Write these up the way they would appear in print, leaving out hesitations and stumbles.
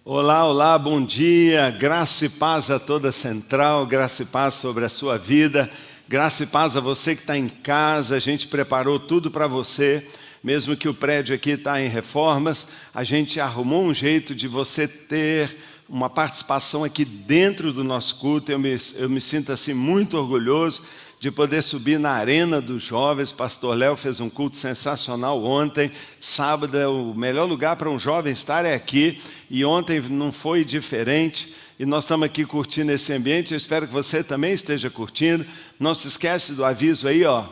Olá, olá, bom dia, graça e paz a toda a Central, graça e paz sobre a sua vida, graça e paz a você que está em casa, a gente preparou tudo para você, mesmo que o prédio aqui está em reformas, a gente arrumou um jeito de você ter uma participação aqui dentro do nosso culto. Eu me sinto assim muito orgulhoso de poder subir na arena dos jovens. Pastor Léo fez um culto sensacional ontem, sábado é o melhor lugar para um jovem estar é aqui, e ontem não foi diferente, e nós estamos aqui curtindo esse ambiente. Eu espero que você também esteja curtindo. Não se esquece do aviso aí, ó.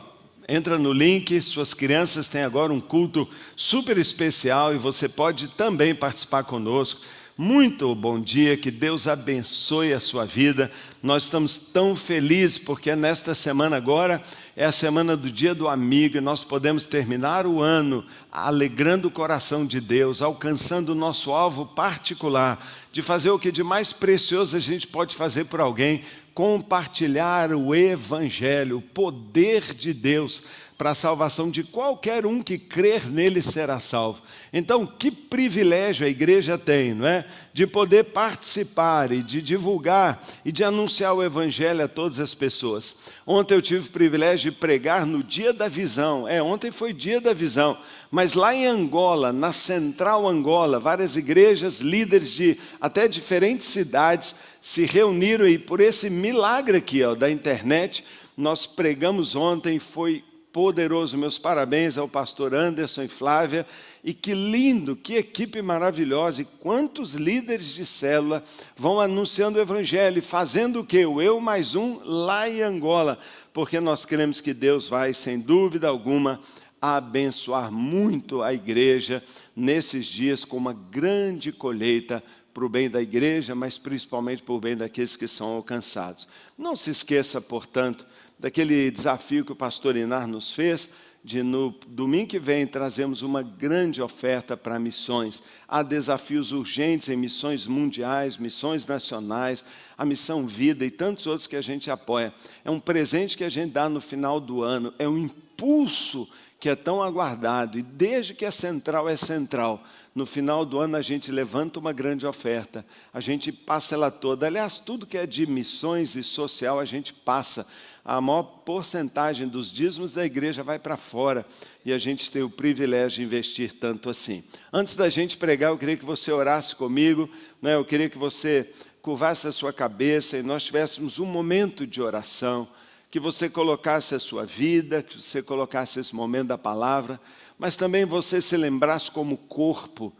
Entra no link, suas crianças têm agora um culto super especial e você pode também participar conosco. Muito bom dia, que Deus abençoe a sua vida. Nós estamos tão felizes porque nesta semana agora é a semana do Dia do Amigo e nós podemos terminar o ano alegrando o coração de Deus, alcançando o nosso alvo particular, de fazer o que de mais precioso a gente pode fazer por alguém: compartilhar o Evangelho, o poder de Deus para a salvação de qualquer um que crer nele será salvo. Então, que privilégio a igreja tem, não é? De poder participar e de divulgar e de anunciar o Evangelho a todas as pessoas. Ontem eu tive o privilégio de pregar no Dia da Visão. Ontem foi Dia da Visão. Mas lá em Angola, na Central Angola, várias igrejas, líderes de até diferentes cidades se reuniram, e por esse milagre aqui, ó, da internet, nós pregamos ontem, foi poderoso. Meus parabéns ao pastor Anderson e Flávia, e que lindo, que equipe maravilhosa, e quantos líderes de célula vão anunciando o Evangelho, fazendo o quê? O Eu Mais Um lá em Angola, porque nós cremos que Deus vai, sem dúvida alguma, abençoar muito a igreja nesses dias com uma grande colheita para o bem da igreja, mas principalmente para o bem daqueles que são alcançados. Não se esqueça, portanto, daquele desafio que o pastor Inar nos fez, de no domingo que vem trazemos uma grande oferta para missões. Há desafios urgentes em missões mundiais, missões nacionais, a Missão Vida e tantos outros que a gente apoia. É um presente que a gente dá no final do ano, é um impulso que é tão aguardado, e desde que a Central é Central, no final do ano a gente levanta uma grande oferta, a gente passa ela toda. Aliás, tudo que é de missões e social a gente passa. A maior porcentagem dos dízimos da igreja vai para fora, e a gente tem o privilégio de investir tanto assim. Antes da gente pregar, eu queria que você orasse comigo, né? Eu queria que você curvasse a sua cabeça e nós tivéssemos um momento de oração, que você colocasse a sua vida, que você colocasse esse momento da palavra, mas também você se lembrasse como corpo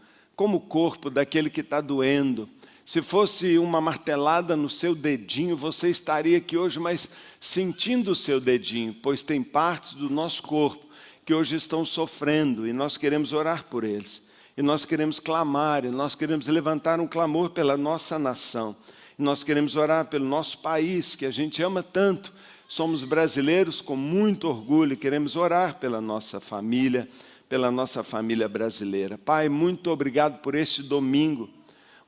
daquele que está doendo. Se fosse uma martelada no seu dedinho, você estaria aqui hoje, mas sentindo o seu dedinho, pois tem partes do nosso corpo que hoje estão sofrendo, e nós queremos orar por eles, e nós queremos clamar, e nós queremos levantar um clamor pela nossa nação, e nós queremos orar pelo nosso país, que a gente ama tanto. Somos brasileiros com muito orgulho e queremos orar pela nossa família brasileira. Pai, muito obrigado por este domingo.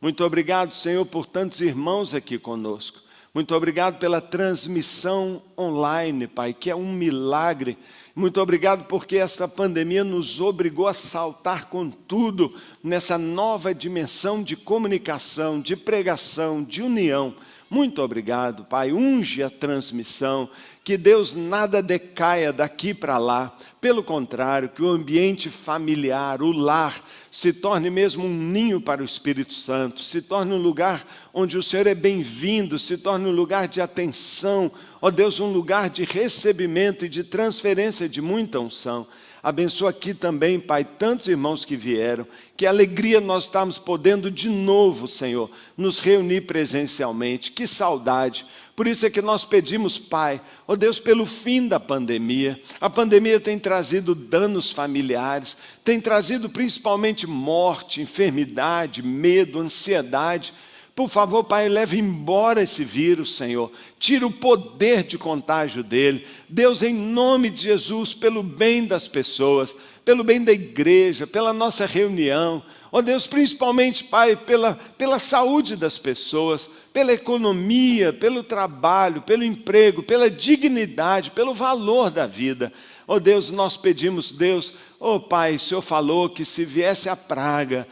Muito obrigado, Senhor, por tantos irmãos aqui conosco. Muito obrigado pela transmissão online, Pai, que é um milagre. Muito obrigado porque esta pandemia nos obrigou a saltar com tudo nessa nova dimensão de comunicação, de pregação, de união. Muito obrigado, Pai. Unge a transmissão, que Deus nada decaia daqui para lá. Pelo contrário, que o ambiente familiar, o lar, se torne mesmo um ninho para o Espírito Santo, se torne um lugar onde o Senhor é bem-vindo, se torne um lugar de atenção, ó Deus, um lugar de recebimento e de transferência de muita unção. Abençoa aqui também, Pai, tantos irmãos que vieram. Que alegria nós estamos podendo de novo, Senhor, nos reunir presencialmente. Que saudade. Por isso é que nós pedimos, Pai, ó Deus, pelo fim da pandemia. A pandemia tem trazido danos familiares, tem trazido principalmente morte, enfermidade, medo, ansiedade. Por favor, Pai, leve embora esse vírus, Senhor. Tira o poder de contágio dele. Deus, em nome de Jesus, pelo bem das pessoas, pelo bem da igreja, pela nossa reunião. Ó Deus, principalmente, Pai, pela saúde das pessoas, pela economia, pelo trabalho, pelo emprego, pela dignidade, pelo valor da vida. Oh Deus, nós pedimos, Deus, oh Pai, o Senhor falou que se viesse a praga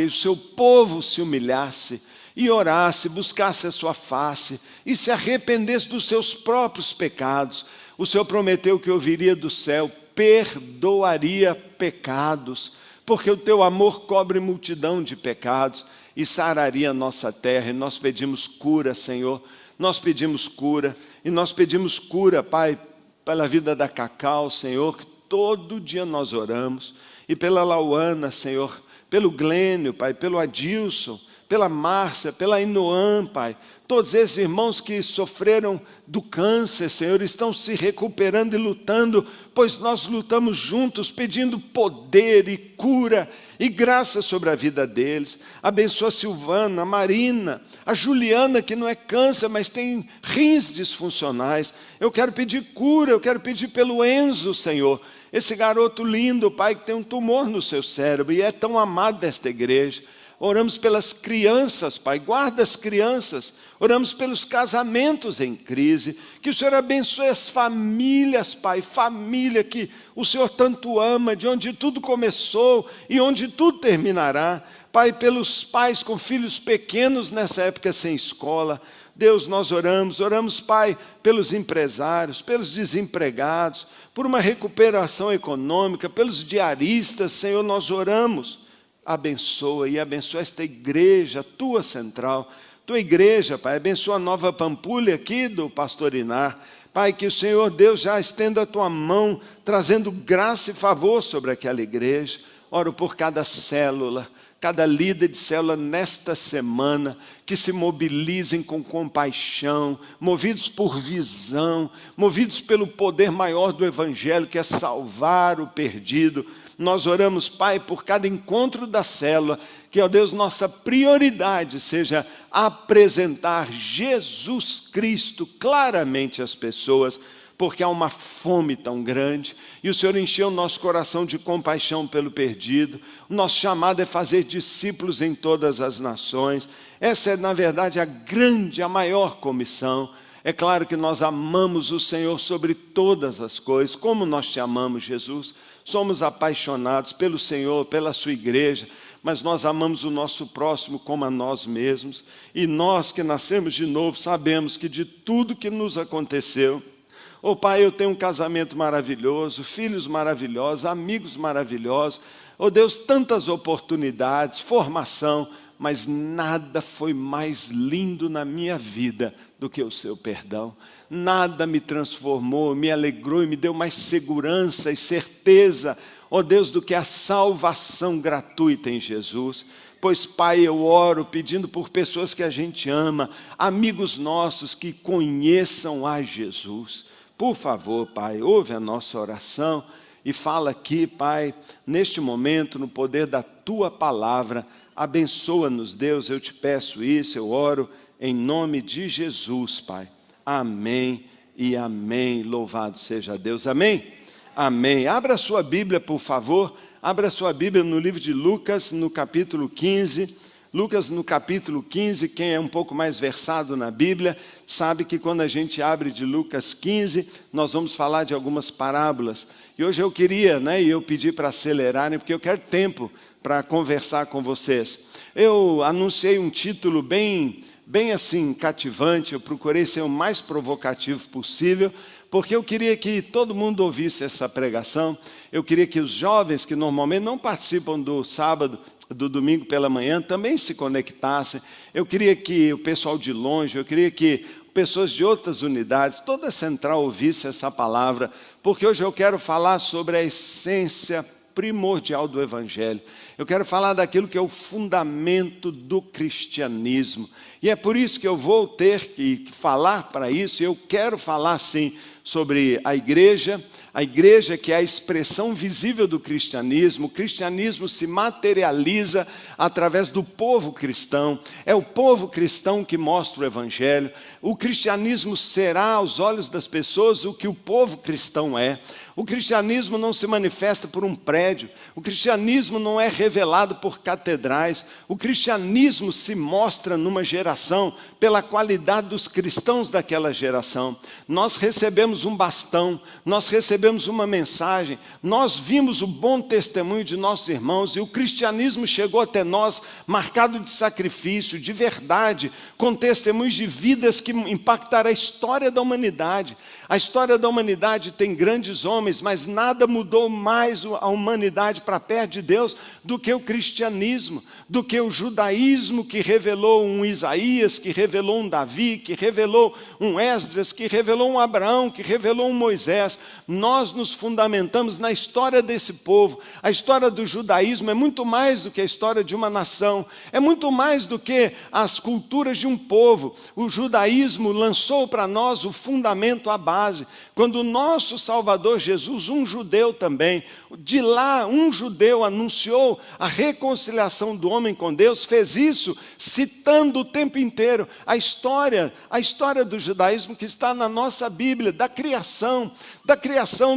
e o seu povo se humilhasse e orasse, buscasse a sua face e se arrependesse dos seus próprios pecados, o Senhor prometeu que ouviria do céu, perdoaria pecados, porque o teu amor cobre multidão de pecados e sararia a nossa terra. E nós pedimos cura, Senhor, nós pedimos cura, e nós pedimos cura, Pai, pela vida da Cacau, Senhor, que todo dia nós oramos, e pela Lauana, Senhor, pelo Glênio, Pai, pelo Adilson, pela Márcia, pela Inoã, Pai, todos esses irmãos que sofreram do câncer, Senhor, estão se recuperando e lutando, pois nós lutamos juntos, pedindo poder e cura e graça sobre a vida deles. Abençoa a Silvana, a Marina, a Juliana, que não é câncer, mas tem rins disfuncionais. Eu quero pedir cura, eu quero pedir pelo Enzo, Senhor, esse garoto lindo, Pai, que tem um tumor no seu cérebro e é tão amado desta igreja. Oramos pelas crianças, Pai, guarda as crianças. Oramos pelos casamentos em crise, que o Senhor abençoe as famílias, Pai, família que o Senhor tanto ama, de onde tudo começou e onde tudo terminará. Pai, pelos pais com filhos pequenos nessa época sem escola. Deus, nós oramos, Pai, pelos empresários, pelos desempregados, por uma recuperação econômica, pelos diaristas, Senhor, nós oramos. Abençoa e abençoa esta igreja, tua central, tua igreja, Pai. Abençoa a Nova Pampulha aqui do Pastor Inar. Pai, que o Senhor Deus já estenda a tua mão, trazendo graça e favor sobre aquela igreja. Oro por cada célula, cada líder de célula nesta semana, que se mobilizem com compaixão, movidos por visão, movidos pelo poder maior do Evangelho, que é salvar o perdido. Nós oramos, Pai, por cada encontro da célula, que, ó Deus, nossa prioridade seja apresentar Jesus Cristo claramente às pessoas, porque há uma fome tão grande, e o Senhor encheu o nosso coração de compaixão pelo perdido. O nosso chamado é fazer discípulos em todas as nações. Essa é, na verdade, a maior comissão. É claro que nós amamos o Senhor sobre todas as coisas. Como nós te amamos, Jesus. Somos apaixonados pelo Senhor, pela sua igreja, mas nós amamos o nosso próximo como a nós mesmos. E nós que nascemos de novo sabemos que de tudo que nos aconteceu, oh Pai, eu tenho um casamento maravilhoso, filhos maravilhosos, amigos maravilhosos, oh Deus, tantas oportunidades, formação, mas nada foi mais lindo na minha vida do que o seu perdão. Nada me transformou, me alegrou e me deu mais segurança e certeza, ó Deus, do que a salvação gratuita em Jesus. Pois, Pai, eu oro pedindo por pessoas que a gente ama, amigos nossos que conheçam a Jesus. Por favor, Pai, ouve a nossa oração e fala aqui, Pai, neste momento, no poder da Tua palavra. Abençoa-nos, Deus, eu te peço isso, eu oro em nome de Jesus, Pai. Amém e amém. Louvado seja Deus. Amém? Amém. Abra a sua Bíblia, por favor. Abra a sua Bíblia no livro de Lucas, no capítulo 15. Lucas, no capítulo 15, quem é um pouco mais versado na Bíblia, sabe que quando a gente abre de Lucas 15, nós vamos falar de algumas parábolas. E hoje eu queria, e eu pedi para acelerarem, porque eu quero tempo para conversar com vocês. Eu anunciei um título bem assim, cativante. Eu procurei ser o mais provocativo possível, porque eu queria que todo mundo ouvisse essa pregação. Eu queria que os jovens que normalmente não participam do sábado, do domingo pela manhã, também se conectassem. Eu queria que o pessoal de longe, eu queria que pessoas de outras unidades, toda a central ouvisse essa palavra, porque hoje eu quero falar sobre a essência primordial do Evangelho. Eu quero falar daquilo que é o fundamento do cristianismo. E é por isso que eu vou ter que falar para isso, e eu quero falar sim sobre a igreja que é a expressão visível do cristianismo. O cristianismo se materializa através do povo cristão, é o povo cristão que mostra o Evangelho. O cristianismo será aos olhos das pessoas o que o povo cristão é. O cristianismo não se manifesta por um prédio. O cristianismo não é revelado por catedrais. O cristianismo se mostra numa geração pela qualidade dos cristãos daquela geração. Nós recebemos um bastão, nós recebemos uma mensagem, nós vimos o bom testemunho de nossos irmãos e o cristianismo chegou até nós marcado de sacrifício, de verdade, com testemunhos de vidas que impactaram a história da humanidade. A história da humanidade tem grandes homens, mas nada mudou mais a humanidade para perto de Deus do que o cristianismo, do que o judaísmo que revelou um Isaías, que revelou um Davi, que revelou um Esdras, que revelou um Abraão, que revelou um Moisés. Nós nos fundamentamos na história desse povo. A história do judaísmo é muito mais do que a história de uma nação, é muito mais do que as culturas de um povo. O judaísmo lançou para nós o fundamento, a base. Quando o nosso Salvador Jesus, um judeu também, de lá um judeu anunciou a reconciliação do homem com Deus, fez isso citando o tempo inteiro a história do judaísmo que está na nossa Bíblia, da criação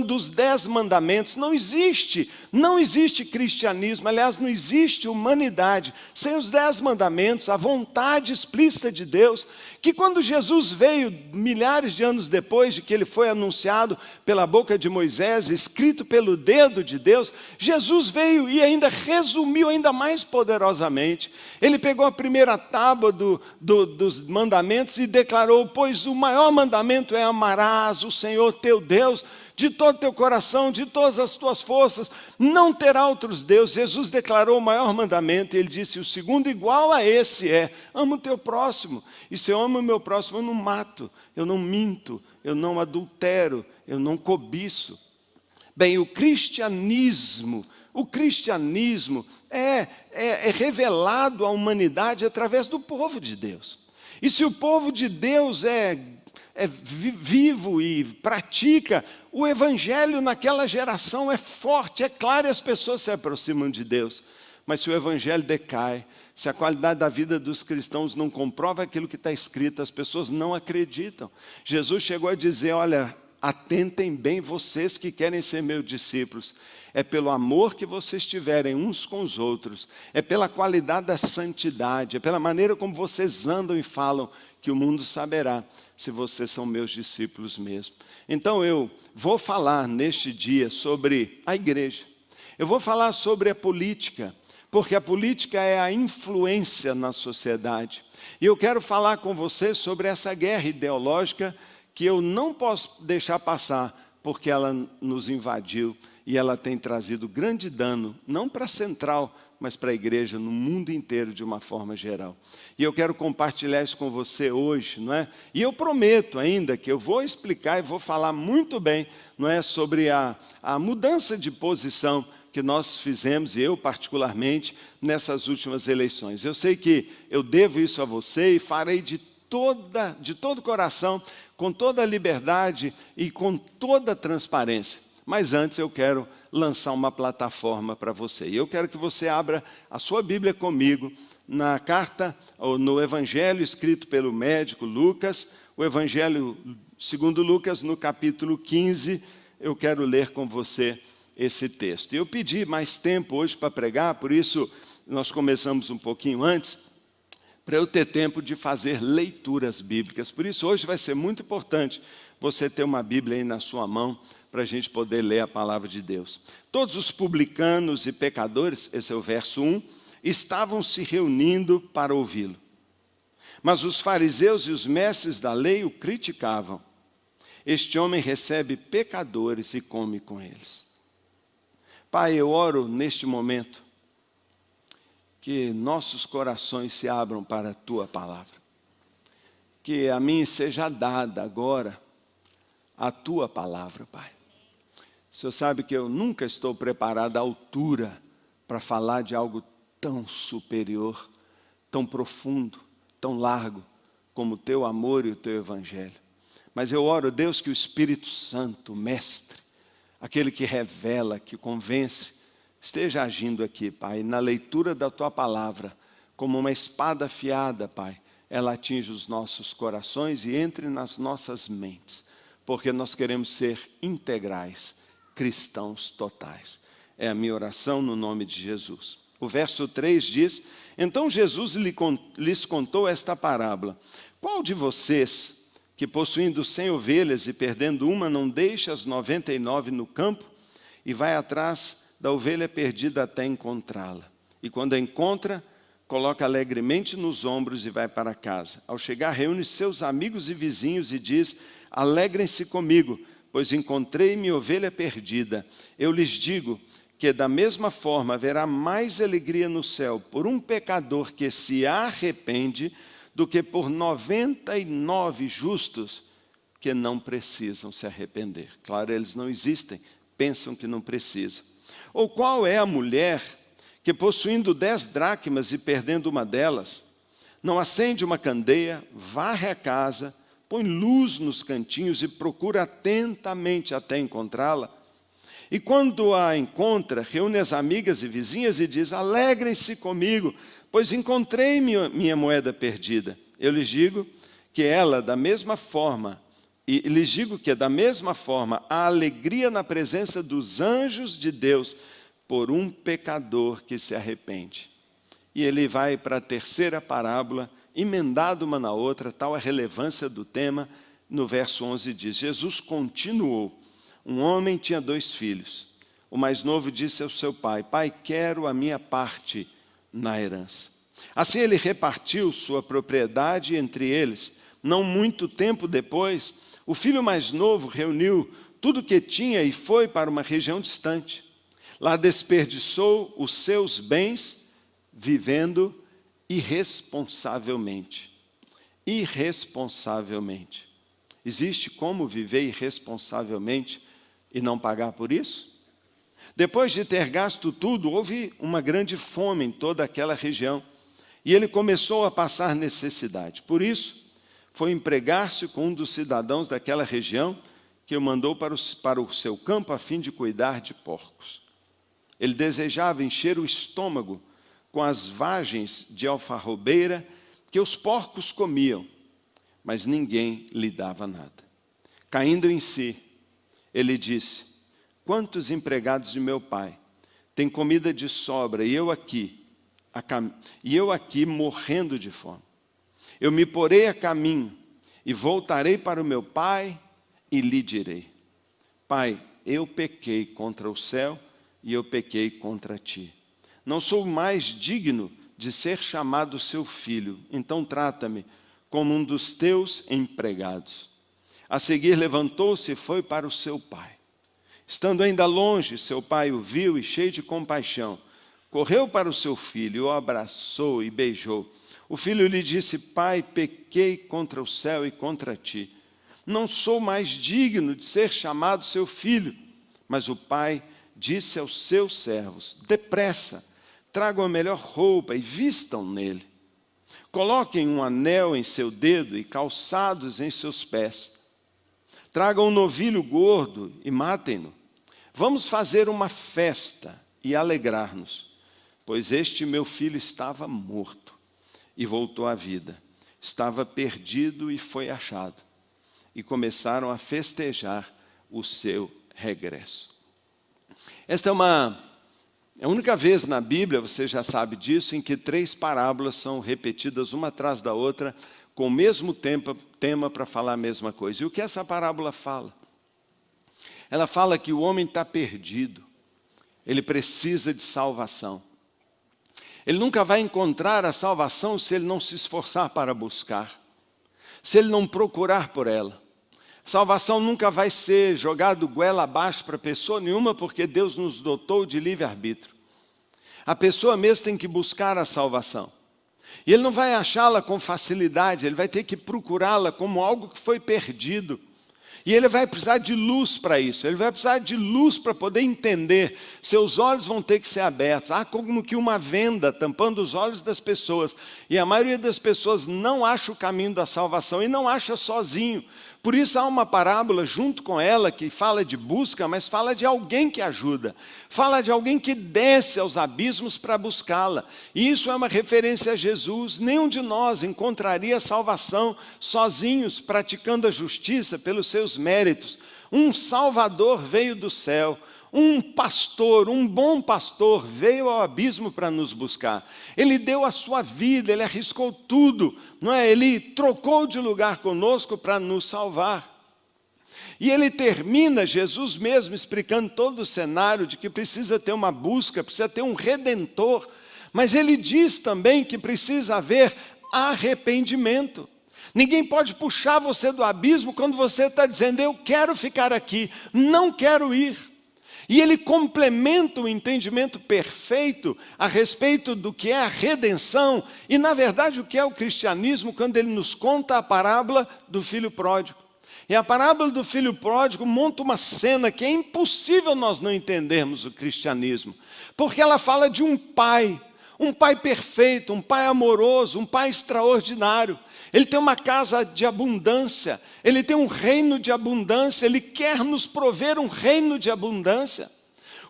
dos 10 mandamentos. Não existe cristianismo, aliás, não existe humanidade sem os 10 mandamentos, a vontade explícita de Deus, que quando Jesus veio, milhares de anos depois de que ele foi anunciado pela boca de Moisés, escrito pelo dedo de Deus, Jesus veio e ainda resumiu ainda mais poderosamente. Ele pegou a primeira tábua dos mandamentos e declarou: pois o maior mandamento é amarás o Senhor teu Deus de todo o teu coração, de todas as tuas forças, não terá outros deuses. Jesus declarou o maior mandamento, e ele disse: o segundo igual a esse é: ama o teu próximo. E se eu amo o meu próximo, eu não mato, eu não minto, eu não adultero, eu não cobiço. Bem, o cristianismo é revelado à humanidade através do povo de Deus. E se o povo de Deus é vivo e pratica, o evangelho naquela geração é forte, é claro, e as pessoas se aproximam de Deus. Mas se o evangelho decai, se a qualidade da vida dos cristãos não comprova aquilo que está escrito, as pessoas não acreditam. Jesus chegou a dizer: olha, atentem bem vocês que querem ser meus discípulos. É pelo amor que vocês tiverem uns com os outros, é pela qualidade da santidade, é pela maneira como vocês andam e falam, que o mundo saberá se vocês são meus discípulos mesmo. Então eu vou falar neste dia sobre a igreja. Eu vou falar sobre a política, porque a política é a influência na sociedade. E eu quero falar com você sobre essa guerra ideológica que eu não posso deixar passar, porque ela nos invadiu e ela tem trazido grande dano, não para a central, mas para a igreja no mundo inteiro de uma forma geral. E eu quero compartilhar isso com você hoje, não é? E eu prometo ainda que eu vou explicar e vou falar muito bem, não é, sobre a mudança de posição que nós fizemos, e eu particularmente, nessas últimas eleições. Eu sei que eu devo isso a você e farei de todo o coração, com toda a liberdade e com toda a transparência. Mas antes eu quero lançar uma plataforma para você. E eu quero que você abra a sua Bíblia comigo na carta, ou no Evangelho escrito pelo médico Lucas, o Evangelho segundo Lucas, no capítulo 15, eu quero ler com você esse texto. Eu pedi mais tempo hoje para pregar, por isso nós começamos um pouquinho antes, para eu ter tempo de fazer leituras bíblicas. Por isso hoje vai ser muito importante você ter uma Bíblia aí na sua mão, para a gente poder ler a palavra de Deus. Todos os publicanos e pecadores, esse é o verso 1, estavam se reunindo para ouvi-lo. Mas os fariseus e os mestres da lei o criticavam. Este homem recebe pecadores e come com eles. Pai, eu oro neste momento que nossos corações se abram para a Tua palavra. Que a mim seja dada agora a Tua palavra, Pai. O Senhor sabe que eu nunca estou preparado à altura para falar de algo tão superior, tão profundo, tão largo, como o Teu amor e o Teu Evangelho. Mas eu oro, Deus, que o Espírito Santo, Mestre, aquele que revela, que convence, esteja agindo aqui, Pai, na leitura da Tua palavra, como uma espada afiada, Pai, ela atinge os nossos corações e entre nas nossas mentes, porque nós queremos ser integrais, cristãos totais. É a minha oração no nome de Jesus. O verso 3 diz: então Jesus lhes contou esta parábola. Qual de vocês, que possuindo 100 ovelhas e perdendo uma, não deixa as 99 no campo e vai atrás da ovelha perdida até encontrá-la? E quando a encontra, coloca alegremente nos ombros e vai para casa. Ao chegar, reúne seus amigos e vizinhos e diz: alegrem-se comigo, pois encontrei minha ovelha perdida. Eu lhes digo que da mesma forma haverá mais alegria no céu por um pecador que se arrepende do que por 99 justos que não precisam se arrepender. Claro, eles não existem, pensam que não precisam. Ou qual é a mulher que, possuindo 10 dracmas e perdendo uma delas, não acende uma candeia, varre a casa, põe luz nos cantinhos e procura atentamente até encontrá-la? E quando a encontra, reúne as amigas e vizinhas e diz: alegrem-se comigo, pois encontrei minha moeda perdida. Eu lhes digo que da mesma forma há alegria na presença dos anjos de Deus por um pecador que se arrepende. E ele vai para a terceira parábola, emendada uma na outra, tal a relevância do tema. No verso 11 diz: Jesus continuou. Um homem tinha 2 filhos. O mais novo disse ao seu pai: pai, quero a minha parte na herança. Assim ele repartiu sua propriedade entre eles. Não muito tempo depois, o filho mais novo reuniu tudo o que tinha e foi para uma região distante. Lá desperdiçou os seus bens vivendo irresponsavelmente. Irresponsavelmente. Existe como viver irresponsavelmente e não pagar por isso? Depois de ter gasto tudo, houve uma grande fome em toda aquela região e ele começou a passar necessidade. Por isso, foi empregar-se com um dos cidadãos daquela região que o mandou para o seu campo a fim de cuidar de porcos. Ele desejava encher o estômago com as vagens de alfarrobeira que os porcos comiam, mas ninguém lhe dava nada. Caindo em si, ele disse: quantos empregados de meu pai têm comida de sobra e eu aqui morrendo de fome? Eu me porei a caminho e voltarei para o meu pai e lhe direi: pai, eu pequei contra o céu e eu pequei contra ti. Não sou mais digno de ser chamado seu filho, então trata-me como um dos teus empregados. A seguir levantou-se e foi para o seu pai. Estando ainda longe, seu pai o viu e, cheio de compaixão, correu para o seu filho, o abraçou e beijou. O filho lhe disse: pai, pequei contra o céu e contra ti. Não sou mais digno de ser chamado seu filho. Mas o pai disse aos seus servos: depressa, tragam a melhor roupa e vistam nele. Coloquem um anel em seu dedo e calçados em seus pés. Tragam um novilho gordo e matem-no. Vamos fazer uma festa e alegrar-nos, pois este meu filho estava morto e voltou à vida. Estava perdido e foi achado. E começaram a festejar o seu regresso. Esta é a única vez na Bíblia, você já sabe disso, em que 3 parábolas são repetidas uma atrás da outra, com o mesmo tema para falar a mesma coisa. E o que essa parábola fala? Ela fala que o homem está perdido, ele precisa de salvação. Ele nunca vai encontrar a salvação se ele não se esforçar para buscar, se ele não procurar por ela. Salvação nunca vai ser jogado goela abaixo para pessoa nenhuma, porque Deus nos dotou de livre-arbítrio. A pessoa mesmo tem que buscar a salvação. E ele não vai achá-la com facilidade, ele vai ter que procurá-la como algo que foi perdido. E ele vai precisar de luz para isso, ele vai precisar de luz para poder entender. Seus olhos vão ter que ser abertos. Há como que uma venda tampando os olhos das pessoas. E a maioria das pessoas não acha o caminho da salvação e não acha sozinho. Por isso há uma parábola junto com ela que fala de busca, mas fala de alguém que ajuda. Fala de alguém que desce aos abismos para buscá-la. E isso é uma referência a Jesus. Nenhum de nós encontraria salvação sozinhos, praticando a justiça pelos seus méritos, Um Salvador veio do céu. Um pastor, um bom pastor, veio ao abismo para nos buscar. Ele deu a sua vida, ele arriscou tudo, não é? Ele trocou de lugar conosco para nos salvar. E ele termina, Jesus mesmo, explicando todo o cenário de que precisa ter uma busca, precisa ter um redentor. Mas ele diz também que precisa haver arrependimento. Ninguém pode puxar você do abismo quando você está dizendo, eu quero ficar aqui, não quero ir. E ele complementa o entendimento perfeito a respeito do que é a redenção e, na verdade, o que é o cristianismo, quando ele nos conta a parábola do filho pródigo. E a parábola do filho pródigo monta uma cena que é impossível nós não entendermos o cristianismo, porque ela fala de um pai perfeito, um pai amoroso, um pai extraordinário. Ele tem uma casa de abundância, ele tem um reino de abundância, ele quer nos prover um reino de abundância.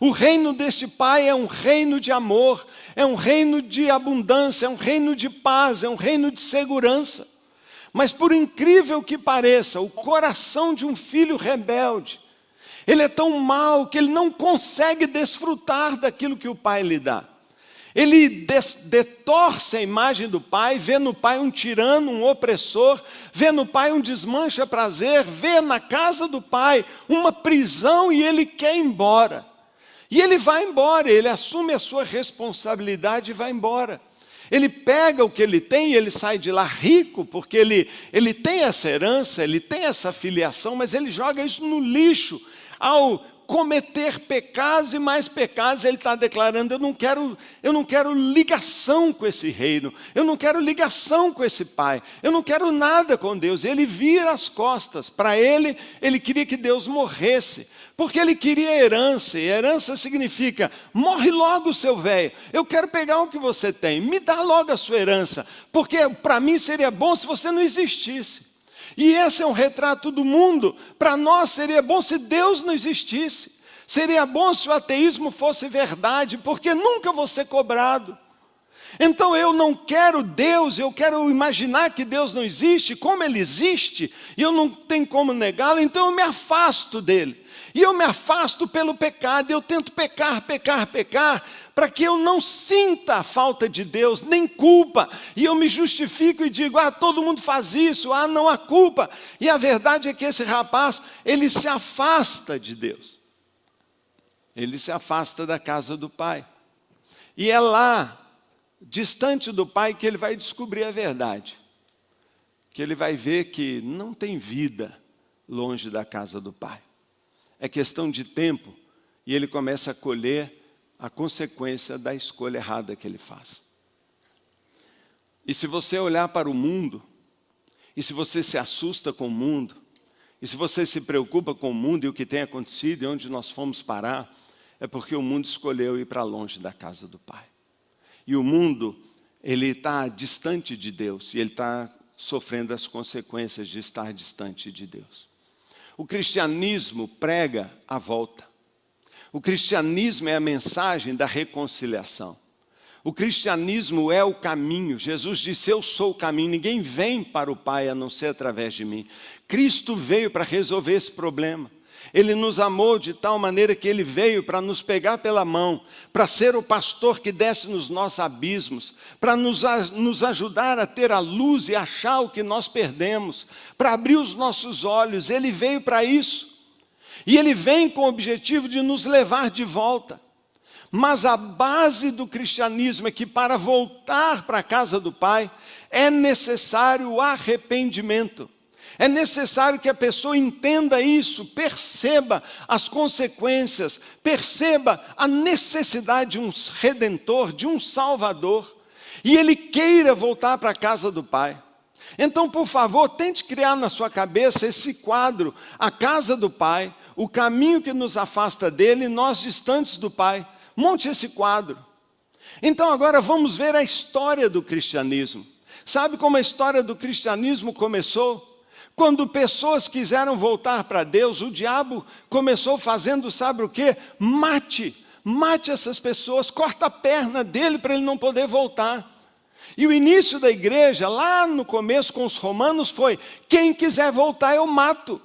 O reino deste Pai é um reino de amor, é um reino de abundância, é um reino de paz, é um reino de segurança. Mas por incrível que pareça, o coração de um filho rebelde, ele é tão mau que ele não consegue desfrutar daquilo que o Pai lhe dá. Ele detorce a imagem do pai, vê no pai um tirano, um opressor, vê no pai um desmancha-prazer, vê na casa do pai uma prisão e ele quer ir embora. E ele vai embora, ele assume a sua responsabilidade e vai embora. Ele pega o que ele tem e ele sai de lá rico, porque ele tem essa herança, ele tem essa filiação, mas ele joga isso no lixo. Ao cometer pecados e mais pecados, ele está declarando, eu não quero ligação com esse reino, eu não quero ligação com esse pai, eu não quero nada com Deus. Ele vira as costas, para ele queria que Deus morresse, porque ele queria herança, e herança significa, morre logo seu velho, eu quero pegar o que você tem, me dá logo a sua herança, porque para mim seria bom se você não existisse. E esse é um retrato do mundo. Para nós seria bom se Deus não existisse. Seria bom se o ateísmo fosse verdade, porque nunca vou ser cobrado. Então eu não quero Deus, eu quero imaginar que Deus não existe, como Ele existe, e eu não tenho como negá-lo, então eu me afasto dele. E eu me afasto pelo pecado, eu tento pecar, para que eu não sinta a falta de Deus, nem culpa. E eu me justifico e digo, todo mundo faz isso, não há culpa. E a verdade é que esse rapaz, ele se afasta de Deus. Ele se afasta da casa do pai. E é lá, distante do pai, que ele vai descobrir a verdade. Que ele vai ver que não tem vida longe da casa do pai. É questão de tempo, e ele começa a colher a consequência da escolha errada que ele faz. E se você olhar para o mundo, e se você se assusta com o mundo, e se você se preocupa com o mundo e o que tem acontecido e onde nós fomos parar, é porque o mundo escolheu ir para longe da casa do Pai. E o mundo, ele está distante de Deus, e ele está sofrendo as consequências de estar distante de Deus. O cristianismo prega a volta. O cristianismo é a mensagem da reconciliação. O cristianismo é o caminho. Jesus disse, eu sou o caminho, ninguém vem para o Pai a não ser através de mim. Cristo veio para resolver esse problema. Ele nos amou de tal maneira que Ele veio para nos pegar pela mão, para ser o pastor que desce nos nossos abismos, para nos ajudar a ter a luz e achar o que nós perdemos, para abrir os nossos olhos. Ele veio para isso. E Ele vem com o objetivo de nos levar de volta. Mas a base do cristianismo é que para voltar para a casa do Pai, é necessário o arrependimento. É necessário que a pessoa entenda isso, perceba as consequências, perceba a necessidade de um redentor, de um salvador, e ele queira voltar para a casa do Pai. Então, por favor, tente criar na sua cabeça esse quadro, a casa do Pai, o caminho que nos afasta dele, nós distantes do Pai. Monte esse quadro. Então agora vamos ver a história do cristianismo. Sabe como a história do cristianismo começou? Quando pessoas quiseram voltar para Deus, o diabo começou fazendo, sabe o quê? Mate essas pessoas, corta a perna dele para ele não poder voltar. E o início da igreja, lá no começo com os romanos foi, quem quiser voltar eu mato.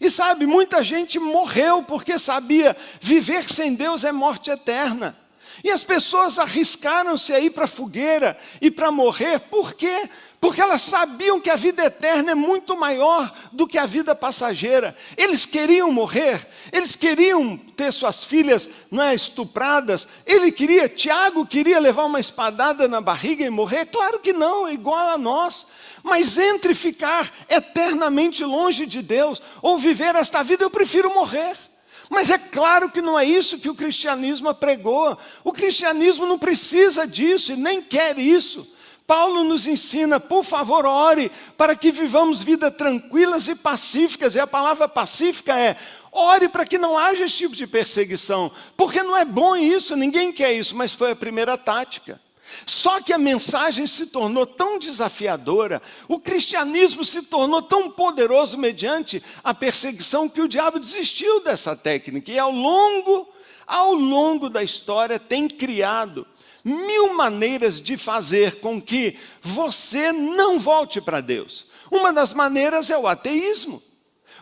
E sabe, muita gente morreu porque sabia, viver sem Deus é morte eterna. E as pessoas arriscaram-se a ir para a fogueira e para morrer, por quê? Porque elas sabiam que a vida eterna é muito maior do que a vida passageira. Eles queriam morrer, eles queriam ter suas filhas estupradas. Tiago queria levar uma espadada na barriga e morrer? Claro que não, é igual a nós. Mas entre ficar eternamente longe de Deus ou viver esta vida, eu prefiro morrer. Mas é claro que não é isso que o cristianismo pregou. O cristianismo não precisa disso e nem quer isso. Paulo nos ensina, por favor, ore para que vivamos vidas tranquilas e pacíficas. E a palavra pacífica é, ore para que não haja esse tipo de perseguição. Porque não é bom isso, ninguém quer isso, mas foi a primeira tática. Só que a mensagem se tornou tão desafiadora, o cristianismo se tornou tão poderoso mediante a perseguição, que o diabo desistiu dessa técnica. E ao longo da história tem criado 1000 maneiras de fazer com que você não volte para Deus. Uma das maneiras é o ateísmo.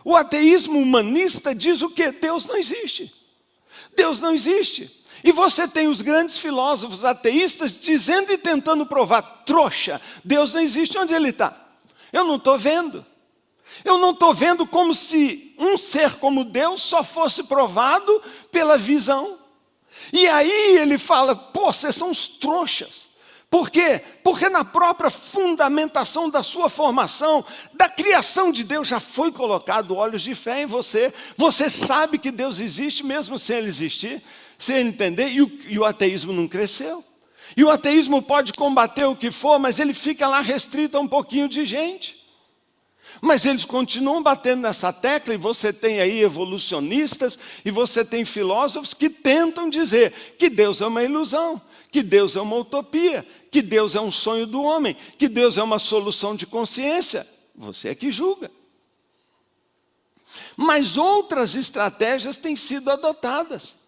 O ateísmo humanista diz o quê? Deus não existe. Deus não existe. E você tem os grandes filósofos ateístas dizendo e tentando provar, trouxa, Deus não existe. Onde ele está? Eu não estou vendo. Eu não estou vendo, como se um ser como Deus só fosse provado pela visão. E aí ele fala, vocês são os trouxas. Por quê? Porque na própria fundamentação da sua formação, da criação de Deus, já foi colocado olhos de fé em você. Você sabe que Deus existe mesmo sem ele existir. Sem entender, e o ateísmo não cresceu. E o ateísmo pode combater o que for, mas ele fica lá restrito a um pouquinho de gente. Mas eles continuam batendo nessa tecla, e você tem aí evolucionistas, e você tem filósofos que tentam dizer que Deus é uma ilusão, que Deus é uma utopia, que Deus é um sonho do homem, que Deus é uma solução de consciência. Você é que julga. Mas outras estratégias têm sido adotadas.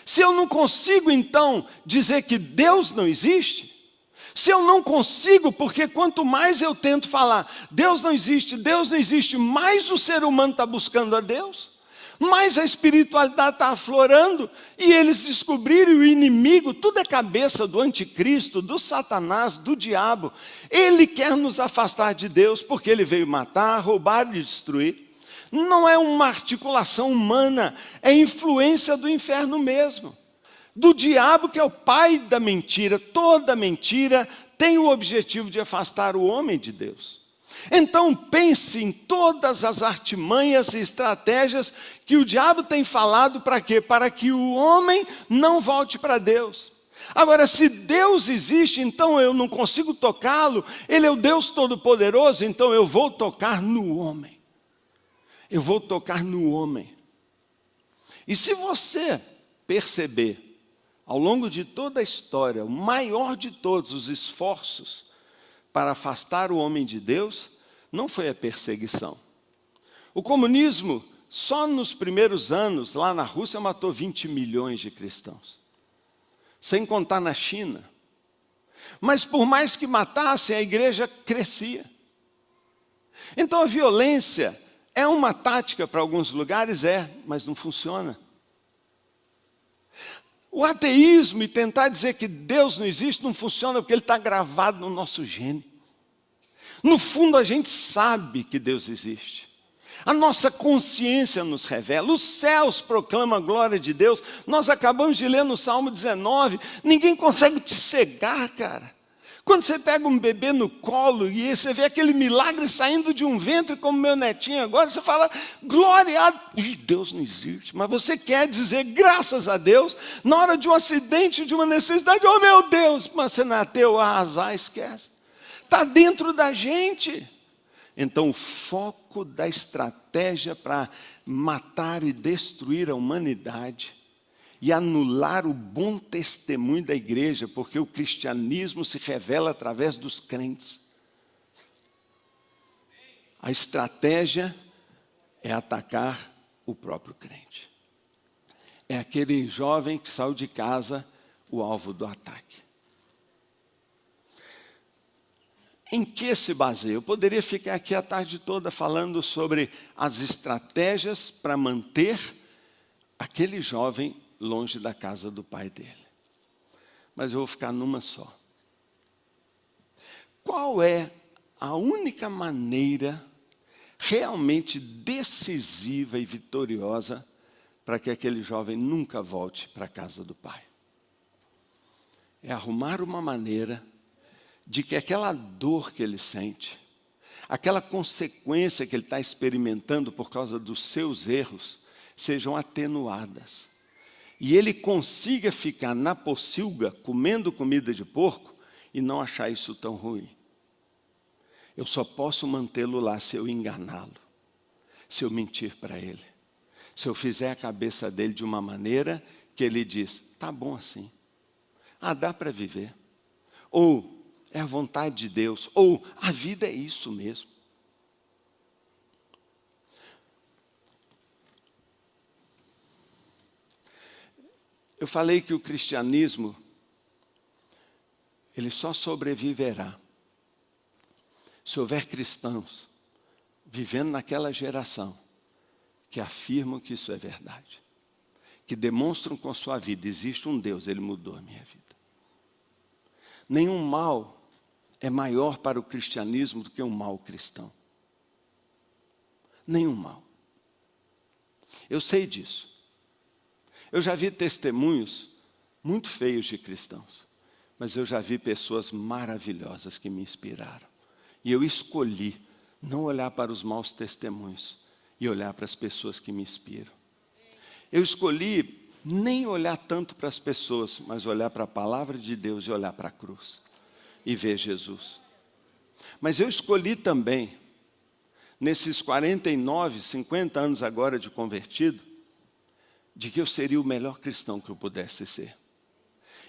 Se eu não consigo, então, dizer que Deus não existe, se eu não consigo, porque quanto mais eu tento falar, Deus não existe, mais o ser humano está buscando a Deus, mais a espiritualidade está aflorando, e eles descobriram o inimigo, tudo é cabeça do anticristo, do Satanás, do diabo. Ele quer nos afastar de Deus, porque ele veio matar, roubar e destruir. Não é uma articulação humana, é influência do inferno mesmo. Do diabo, que é o pai da mentira. Toda mentira tem o objetivo de afastar o homem de Deus. Então pense em todas as artimanhas e estratégias que o diabo tem falado para quê? Para que o homem não volte para Deus. Agora, se Deus existe, então eu não consigo tocá-lo. Ele é o Deus Todo-Poderoso, então eu vou tocar no homem. Eu vou tocar no homem. E se você perceber, ao longo de toda a história, o maior de todos os esforços para afastar o homem de Deus, não foi a perseguição. O comunismo, só nos primeiros anos, lá na Rússia, matou 20 milhões de cristãos. Sem contar na China. Mas por mais que matassem, a igreja crescia. Então a violência é uma tática para alguns lugares, mas não funciona. O ateísmo e tentar dizer que Deus não existe não funciona porque ele está gravado no nosso gene. No fundo a gente sabe que Deus existe. A nossa consciência nos revela, os céus proclamam a glória de Deus. Nós acabamos de ler no Salmo 19, ninguém consegue te cegar, cara. Quando você pega um bebê no colo e você vê aquele milagre saindo de um ventre, como meu netinho agora, você fala, glória a Deus. Deus não existe, mas você quer dizer graças a Deus, na hora de um acidente, de uma necessidade, oh meu Deus, mas você não é ateu, azar, esquece. Está dentro da gente. Então o foco da estratégia para matar e destruir a humanidade e anular o bom testemunho da igreja, porque o cristianismo se revela através dos crentes. A estratégia é atacar o próprio crente. É aquele jovem que saiu de casa, o alvo do ataque. em que se baseia? Eu poderia ficar aqui a tarde toda falando sobre as estratégias para manter aquele jovem longe da casa do pai dele. Mas eu vou ficar numa só. Qual é a única maneira realmente decisiva e vitoriosa para que aquele jovem nunca volte para a casa do pai? É arrumar uma maneira de que aquela dor que ele sente, aquela consequência que ele está experimentando por causa dos seus erros, sejam atenuadas. E ele consiga ficar na pocilga, comendo comida de porco, e não achar isso tão ruim. Eu só posso mantê-lo lá se eu enganá-lo, se eu mentir para ele, se eu fizer a cabeça dele de uma maneira que ele diz, tá bom assim, dá para viver, ou é a vontade de Deus, ou a vida é isso mesmo. Eu falei que o cristianismo, ele só sobreviverá se houver cristãos vivendo naquela geração que afirmam que isso é verdade, que demonstram com a sua vida, existe um Deus, Ele mudou a minha vida. Nenhum mal é maior para o cristianismo do que um mal cristão. Nenhum mal. Eu sei disso. Eu já vi testemunhos muito feios de cristãos, mas eu já vi pessoas maravilhosas que me inspiraram. E eu escolhi não olhar para os maus testemunhos e olhar para as pessoas que me inspiram. Eu escolhi nem olhar tanto para as pessoas, mas olhar para a palavra de Deus e olhar para a cruz e ver Jesus. Mas eu escolhi também, nesses 49, 50 anos agora de convertido, de que eu seria o melhor cristão que eu pudesse ser.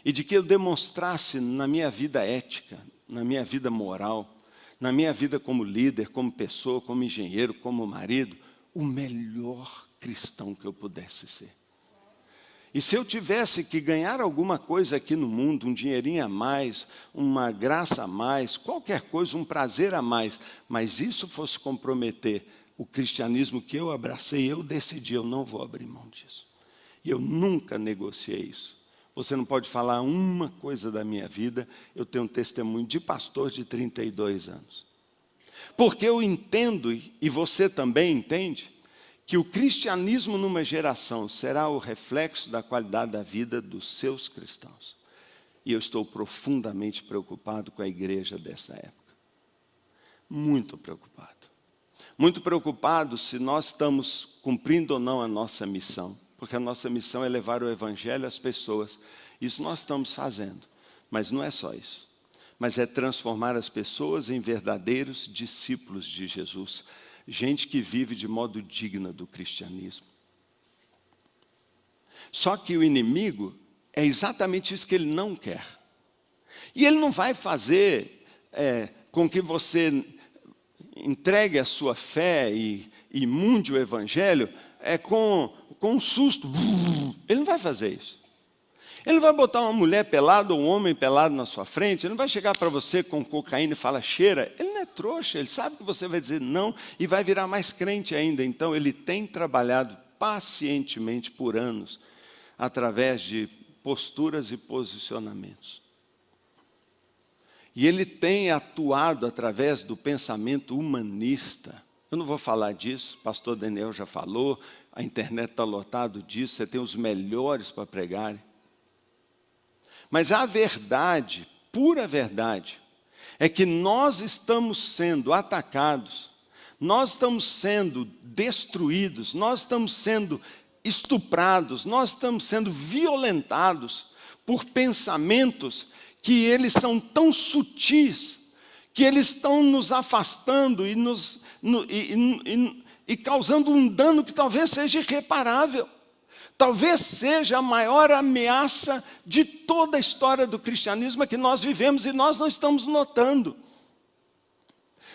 E de que eu demonstrasse na minha vida ética, na minha vida moral, na minha vida como líder, como pessoa, como engenheiro, como marido, o melhor cristão que eu pudesse ser. E se eu tivesse que ganhar alguma coisa aqui no mundo, um dinheirinho a mais, uma graça a mais, qualquer coisa, um prazer a mais, mas isso fosse comprometer o cristianismo que eu abracei, eu decidi, eu não vou abrir mão disso. E eu nunca negociei isso. Você não pode falar uma coisa da minha vida, eu tenho um testemunho de pastor de 32 anos. Porque eu entendo, e você também entende, que o cristianismo numa geração será o reflexo da qualidade da vida dos seus cristãos. E eu estou profundamente preocupado com a igreja dessa época. Muito preocupado. Muito preocupado se nós estamos cumprindo ou não a nossa missão. Porque a nossa missão é levar o evangelho às pessoas. Isso nós estamos fazendo. Mas não é só isso. Mas é transformar as pessoas em verdadeiros discípulos de Jesus. Gente que vive de modo digno do cristianismo. Só que o inimigo é exatamente isso que ele não quer. E ele não vai fazer com que você entregue a sua fé e munde o evangelho com um susto. Ele não vai fazer isso. Ele não vai botar uma mulher pelada ou um homem pelado na sua frente. Ele não vai chegar para você com cocaína e falar, cheira. Ele não é trouxa, ele sabe que você vai dizer não e vai virar mais crente ainda. Então, ele tem trabalhado pacientemente por anos, através de posturas e posicionamentos. E ele tem atuado através do pensamento humanista. Eu não vou falar disso, o pastor Daniel já falou, a internet está lotada disso, você tem os melhores para pregarem. Mas a verdade, pura verdade, é que nós estamos sendo atacados, nós estamos sendo destruídos, nós estamos sendo estuprados, nós estamos sendo violentados por pensamentos que eles são tão sutis, que eles estão nos afastando e causando um dano que talvez seja irreparável. Talvez seja a maior ameaça de toda a história do cristianismo que nós vivemos e nós não estamos notando.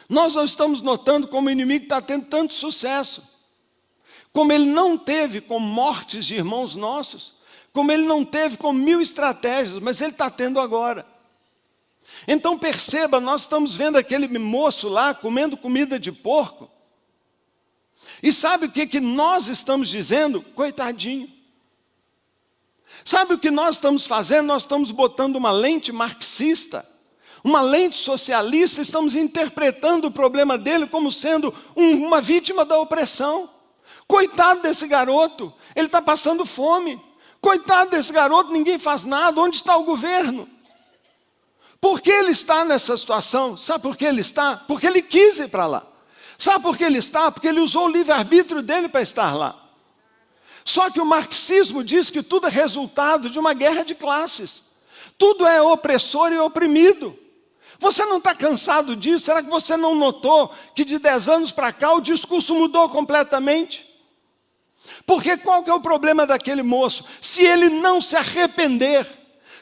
Nós não estamos notando como o inimigo está tendo tanto sucesso. Como ele não teve com mortes de irmãos nossos. Como ele não teve com 1000 estratégias, mas ele está tendo agora. Então perceba, nós estamos vendo aquele moço lá comendo comida de porco. E sabe o que nós estamos dizendo? Coitadinho. Sabe o que nós estamos fazendo? Nós estamos botando uma lente marxista, uma lente socialista, estamos interpretando o problema dele como sendo uma vítima da opressão. Coitado desse garoto, ele está passando fome. Coitado desse garoto, ninguém faz nada, onde está o governo? Por que ele está nessa situação? Sabe por que ele está? Porque ele quis ir para lá. Sabe por que ele está? Porque ele usou o livre-arbítrio dele para estar lá. Só que o marxismo diz que tudo é resultado de uma guerra de classes. Tudo é opressor e oprimido. Você não está cansado disso? Será que você não notou que de 10 anos para cá o discurso mudou completamente? Porque qual que é o problema daquele moço? Se ele não se arrepender,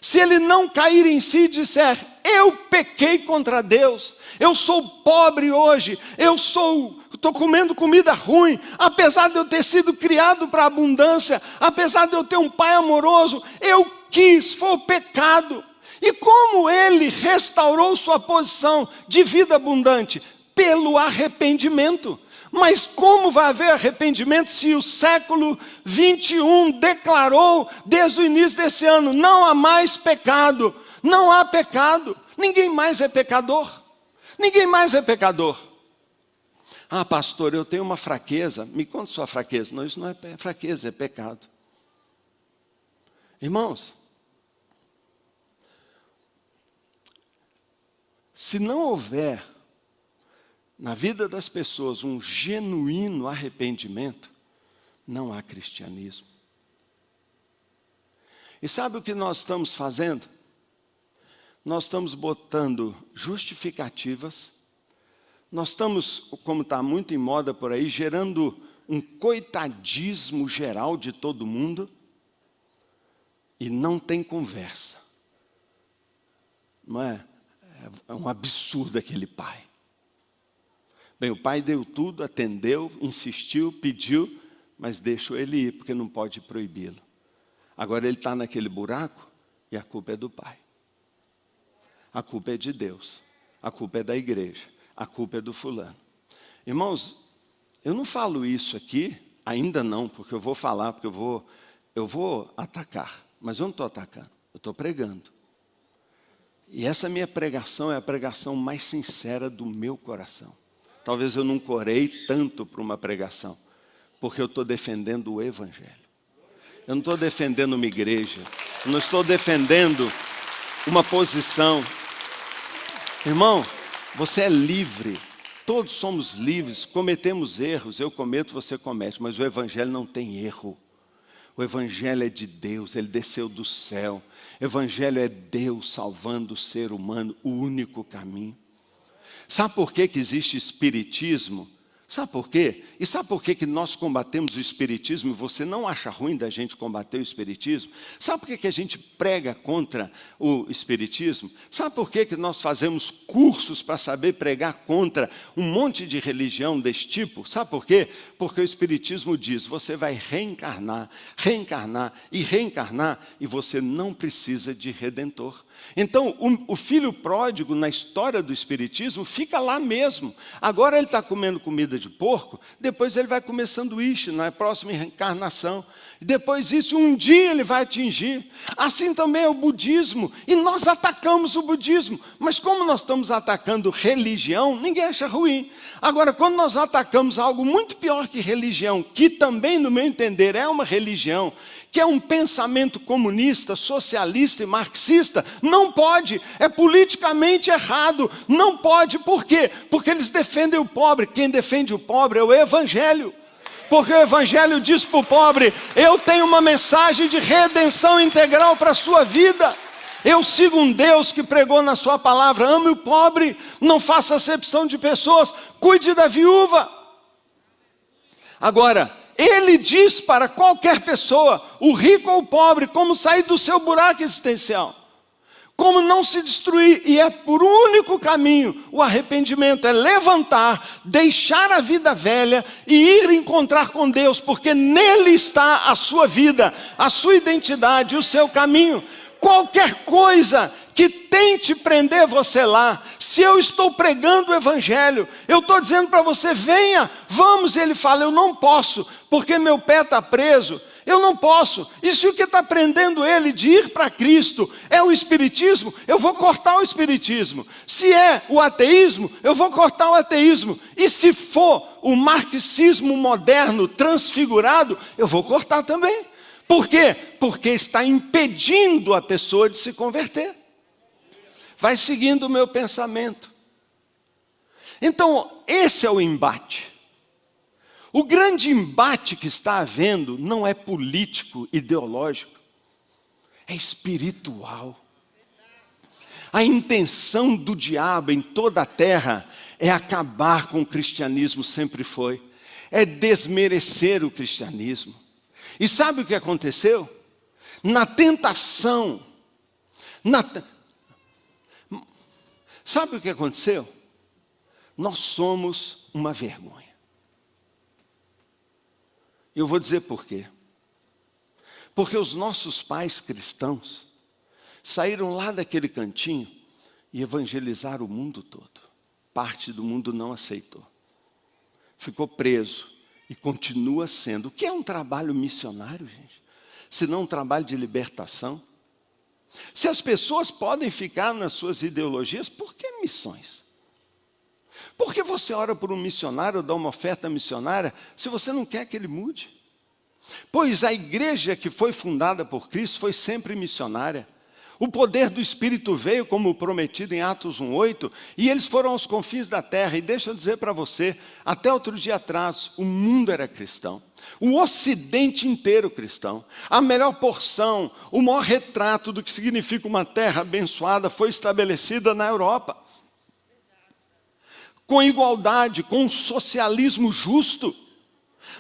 se ele não cair em si e disser, eu pequei contra Deus, eu sou pobre hoje, estou comendo comida ruim, apesar de eu ter sido criado para a abundância, apesar de eu ter um pai amoroso, eu quis, foi o pecado. E como ele restaurou sua posição de vida abundante? Pelo arrependimento. Mas como vai haver arrependimento se o século 21 declarou desde o início desse ano, não há mais pecado, não há pecado, ninguém mais é pecador, ninguém mais é pecador. Ah, pastor, eu tenho uma fraqueza, me conta sua fraqueza. Não, isso não é fraqueza, é pecado. Irmãos, se não houver na vida das pessoas um genuíno arrependimento, não há cristianismo. E sabe o que nós estamos fazendo? Nós estamos botando justificativas, nós estamos, como está muito em moda por aí, gerando um coitadismo geral de todo mundo, e não tem conversa. Não é? É um absurdo aquele pai. Bem, o pai deu tudo, atendeu, insistiu, pediu, mas deixou ele ir, porque não pode proibi-lo. Agora ele está naquele buraco e a culpa é do pai. A culpa é de Deus, a culpa é da igreja, a culpa é do fulano. Irmãos, eu não falo isso aqui, ainda não, porque eu vou falar, porque eu vou atacar, mas eu não estou atacando, eu estou pregando. E essa minha pregação é a pregação mais sincera do meu coração. Talvez eu não corei tanto para uma pregação, porque eu estou defendendo o Evangelho. Eu não estou defendendo uma igreja, eu não estou defendendo uma posição. Irmão, você é livre, todos somos livres, cometemos erros, eu cometo, você comete, mas o Evangelho não tem erro. O Evangelho é de Deus, ele desceu do céu. O Evangelho é Deus salvando o ser humano, o único caminho. Sabe por que existe espiritismo? Sabe por quê? E sabe por que nós combatemos o espiritismo e você não acha ruim da gente combater o espiritismo? Sabe por que a gente prega contra o espiritismo? Sabe por que nós fazemos cursos para saber pregar contra um monte de religião desse tipo? Sabe por quê? Porque o espiritismo diz, você vai reencarnar, reencarnar e reencarnar e você não precisa de redentor. Então, o filho pródigo na história do espiritismo fica lá mesmo. Agora ele está comendo comida de porco, depois ele vai comer sanduíche na próxima reencarnação. Depois disso, um dia ele vai atingir. Assim também é o budismo. E nós atacamos o budismo. Mas como nós estamos atacando religião, ninguém acha ruim. Agora, quando nós atacamos algo muito pior que religião, que também, no meu entender, é uma religião, que é um pensamento comunista, socialista e marxista, não pode, é politicamente errado, não pode, por quê? Porque eles defendem o pobre, quem defende o pobre é o Evangelho, porque o Evangelho diz para o pobre, eu tenho uma mensagem de redenção integral para a sua vida, eu sigo um Deus que pregou na sua palavra, ame o pobre, não faça acepção de pessoas, cuide da viúva. Agora, ele diz para qualquer pessoa, o rico ou o pobre, como sair do seu buraco existencial, como não se destruir, e é por um único caminho, o arrependimento, é levantar, deixar a vida velha e ir encontrar com Deus, porque nele está a sua vida, a sua identidade, o seu caminho. Qualquer coisa que tente prender você lá. Se eu estou pregando o evangelho, eu estou dizendo para você, venha, vamos. E ele fala, eu não posso, porque meu pé está preso. Eu não posso. E se o que está prendendo ele de ir para Cristo é o espiritismo, eu vou cortar o espiritismo. Se é o ateísmo, eu vou cortar o ateísmo. E se for o marxismo moderno transfigurado, eu vou cortar também. Por quê? Porque está impedindo a pessoa de se converter. Vai seguindo o meu pensamento. Então, esse é o embate. O grande embate que está havendo não é político, ideológico, é espiritual. A intenção do diabo em toda a terra é acabar com o cristianismo, sempre foi. É desmerecer o cristianismo. E sabe o que aconteceu? Na tentação, sabe o que aconteceu? Nós somos uma vergonha. Eu vou dizer por quê. Porque os nossos pais cristãos saíram lá daquele cantinho e evangelizaram o mundo todo. Parte do mundo não aceitou. Ficou preso e continua sendo. O que é um trabalho missionário, gente? Se não um trabalho de libertação? Se as pessoas podem ficar nas suas ideologias, por que missões? Por que você ora por um missionário ou dá uma oferta missionária se você não quer que ele mude? Pois a igreja que foi fundada por Cristo foi sempre missionária. O poder do Espírito veio como prometido em Atos 1:8 e eles foram aos confins da terra. E deixa eu dizer para você, até outro dia atrás, o mundo era cristão. O ocidente inteiro cristão. A melhor porção, o maior retrato do que significa uma terra abençoada foi estabelecida na Europa. Com igualdade, com um socialismo justo.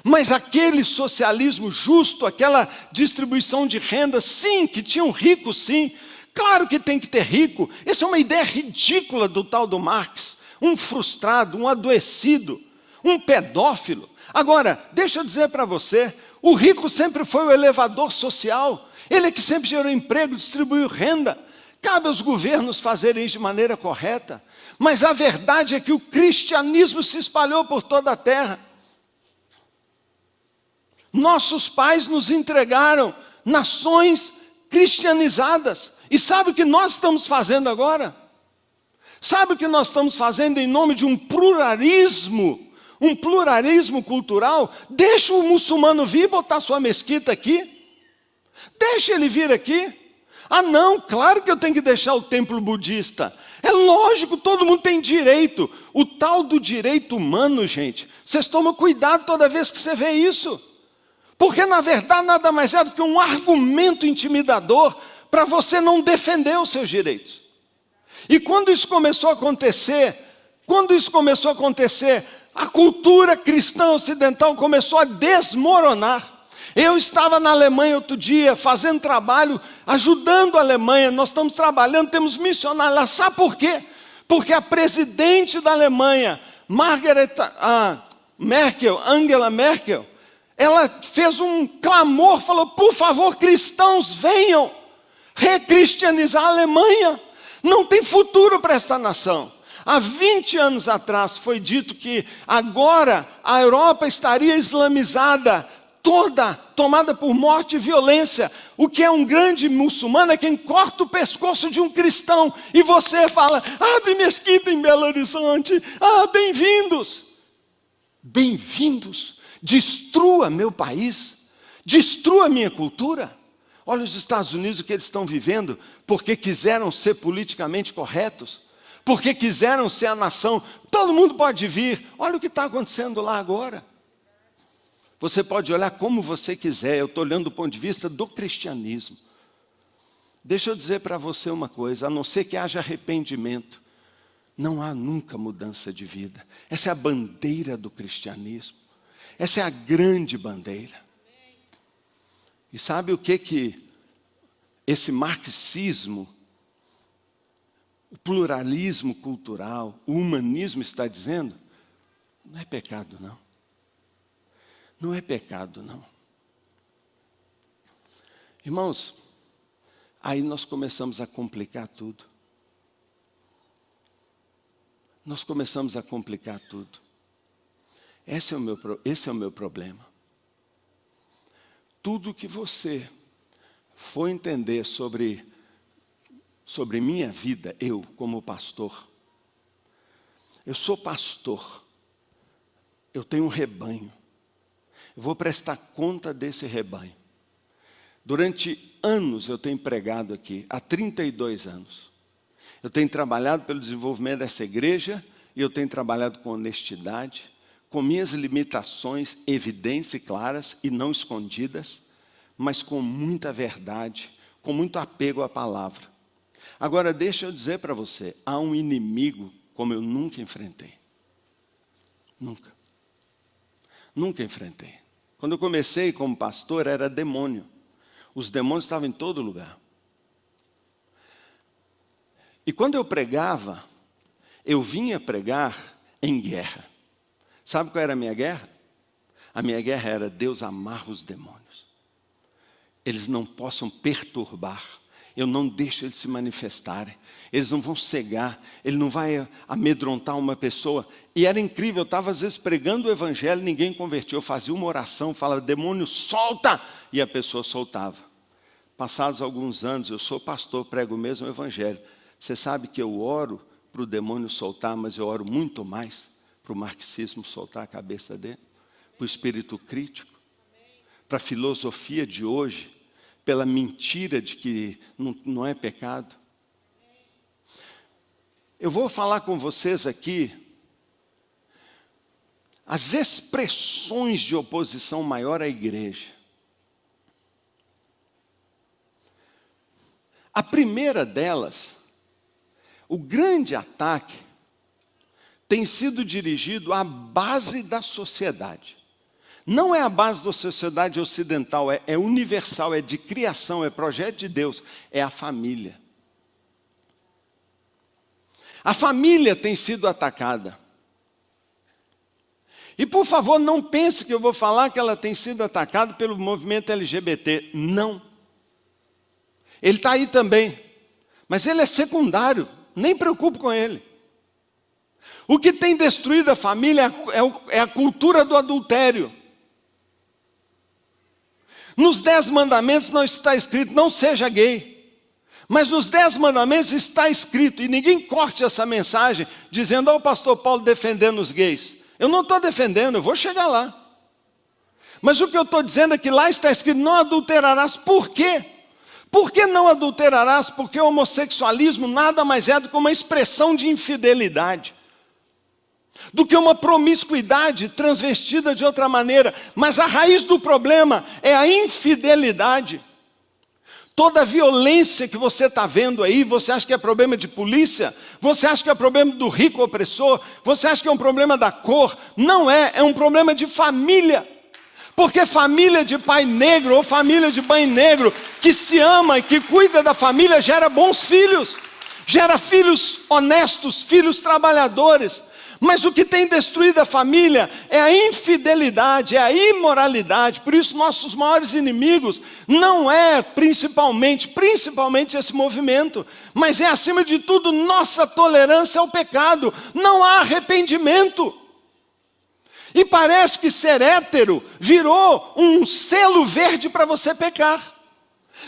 Mas aquele socialismo justo, aquela distribuição de renda, sim, que tinha um rico, sim. Claro que tem que ter rico. Essa é uma ideia ridícula do tal do Marx. Um frustrado, um adoecido, um pedófilo. Agora, deixa eu dizer para você, o rico sempre foi o elevador social. Ele é que sempre gerou emprego, distribuiu renda. Cabe aos governos fazerem isso de maneira correta. Mas a verdade é que o cristianismo se espalhou por toda a terra. Nossos pais nos entregaram nações cristianizadas. E sabe o que nós estamos fazendo agora? Sabe o que nós estamos fazendo em nome de um pluralismo cultural? Deixa o muçulmano vir botar sua mesquita aqui. Deixa ele vir aqui. Ah não, claro que eu tenho que deixar o templo budista. É lógico, todo mundo tem direito. O tal do direito humano, gente, vocês tomam cuidado toda vez que você vê isso. Porque na verdade nada mais é do que um argumento intimidador para você não defender os seus direitos. E quando isso começou a acontecer, a cultura cristã ocidental começou a desmoronar. Eu estava na Alemanha outro dia, fazendo trabalho, ajudando a Alemanha. Nós estamos trabalhando, temos missionários lá. Sabe por quê? Porque a presidente da Alemanha, Angela Merkel, ela fez um clamor, falou, por favor, cristãos, venham recristianizar a Alemanha. Não tem futuro para esta nação. Há 20 anos atrás foi dito que agora a Europa estaria islamizada, toda tomada por morte e violência. O que é um grande muçulmano é quem corta o pescoço de um cristão. E você fala, abre mesquita em Belo Horizonte. Ah, bem-vindos. Bem-vindos. Destrua meu país. Destrua minha cultura. Olha os Estados Unidos, o que eles estão vivendo, porque quiseram ser politicamente corretos. Porque quiseram ser a nação. Todo mundo pode vir. Olha o que está acontecendo lá agora. Você pode olhar como você quiser. Eu estou olhando do ponto de vista do cristianismo. Deixa eu dizer para você uma coisa. A não ser que haja arrependimento, não há nunca mudança de vida. Essa é a bandeira do cristianismo. Essa é a grande bandeira. E sabe o que esse marxismo, o pluralismo cultural, o humanismo está dizendo? Não é pecado, não. Não é pecado, não. Irmãos, aí nós começamos a complicar tudo. nós começamos a complicar tudo. Esse é o meu problema. Tudo que você for entender sobre minha vida, eu como pastor, eu sou pastor, eu tenho um rebanho, eu vou prestar conta desse rebanho. Durante anos eu tenho pregado aqui, há 32 anos. Eu tenho trabalhado pelo desenvolvimento dessa igreja e eu tenho trabalhado com honestidade, com minhas limitações evidentes e claras e não escondidas, mas com muita verdade, com muito apego à palavra. Agora deixa eu dizer para você, há um inimigo como eu nunca enfrentei. Nunca. Nunca enfrentei. Quando eu comecei como pastor era demônio. Os demônios estavam em todo lugar. E quando eu pregava, eu vinha pregar em guerra. Sabe qual era a minha guerra? A minha guerra era: Deus amarra os demônios. Eles não possam perturbar. Eu não deixo eles se manifestarem. Eles não vão cegar. Ele não vai amedrontar uma pessoa. E era incrível, eu estava às vezes pregando o evangelho, ninguém convertia. Eu fazia uma oração, falava: demônio, solta! E a pessoa soltava. Passados alguns anos, eu sou pastor, prego o mesmo evangelho. Você sabe que eu oro para o demônio soltar, mas eu oro muito mais para o marxismo soltar a cabeça dele, para o espírito crítico, para a filosofia de hoje, pela mentira de que não é pecado. Eu vou falar com vocês aqui as expressões de oposição maior à igreja. A primeira delas, o grande ataque, tem sido dirigido à base da sociedade. Não é a base da sociedade ocidental, é universal, é de criação, é projeto de Deus, é a família. A família tem sido atacada. E por favor, não pense que eu vou falar que ela tem sido atacada pelo movimento LGBT. Não. Ele está aí também. Mas ele é secundário, nem preocupe com ele. O que tem destruído a família é a cultura do adultério. Nos 10 mandamentos não está escrito: não seja gay. Mas nos 10 mandamentos está escrito, e ninguém corte essa mensagem dizendo: ó, o pastor Paulo defendendo os gays. Eu não estou defendendo, eu vou chegar lá. Mas o que eu estou dizendo é que lá está escrito: não adulterarás. Por quê? Por que não adulterarás? Porque o homossexualismo nada mais é do que uma expressão de infidelidade, do que uma promiscuidade transvestida de outra maneira. Mas a raiz do problema é a infidelidade. Toda a violência que você está vendo aí, você acha que é problema de polícia? Você acha que é problema do rico opressor? Você acha que é um problema da cor? Não é, é um problema de família. Porque família de pai negro ou família de mãe negro que se ama e que cuida da família gera bons filhos. Gera filhos honestos, filhos trabalhadores. Mas o que tem destruído a família é a infidelidade, é a imoralidade. Por isso nossos maiores inimigos não é principalmente esse movimento, mas é acima de tudo nossa tolerância ao pecado. Não há arrependimento. E parece que ser hétero virou um selo verde para você pecar.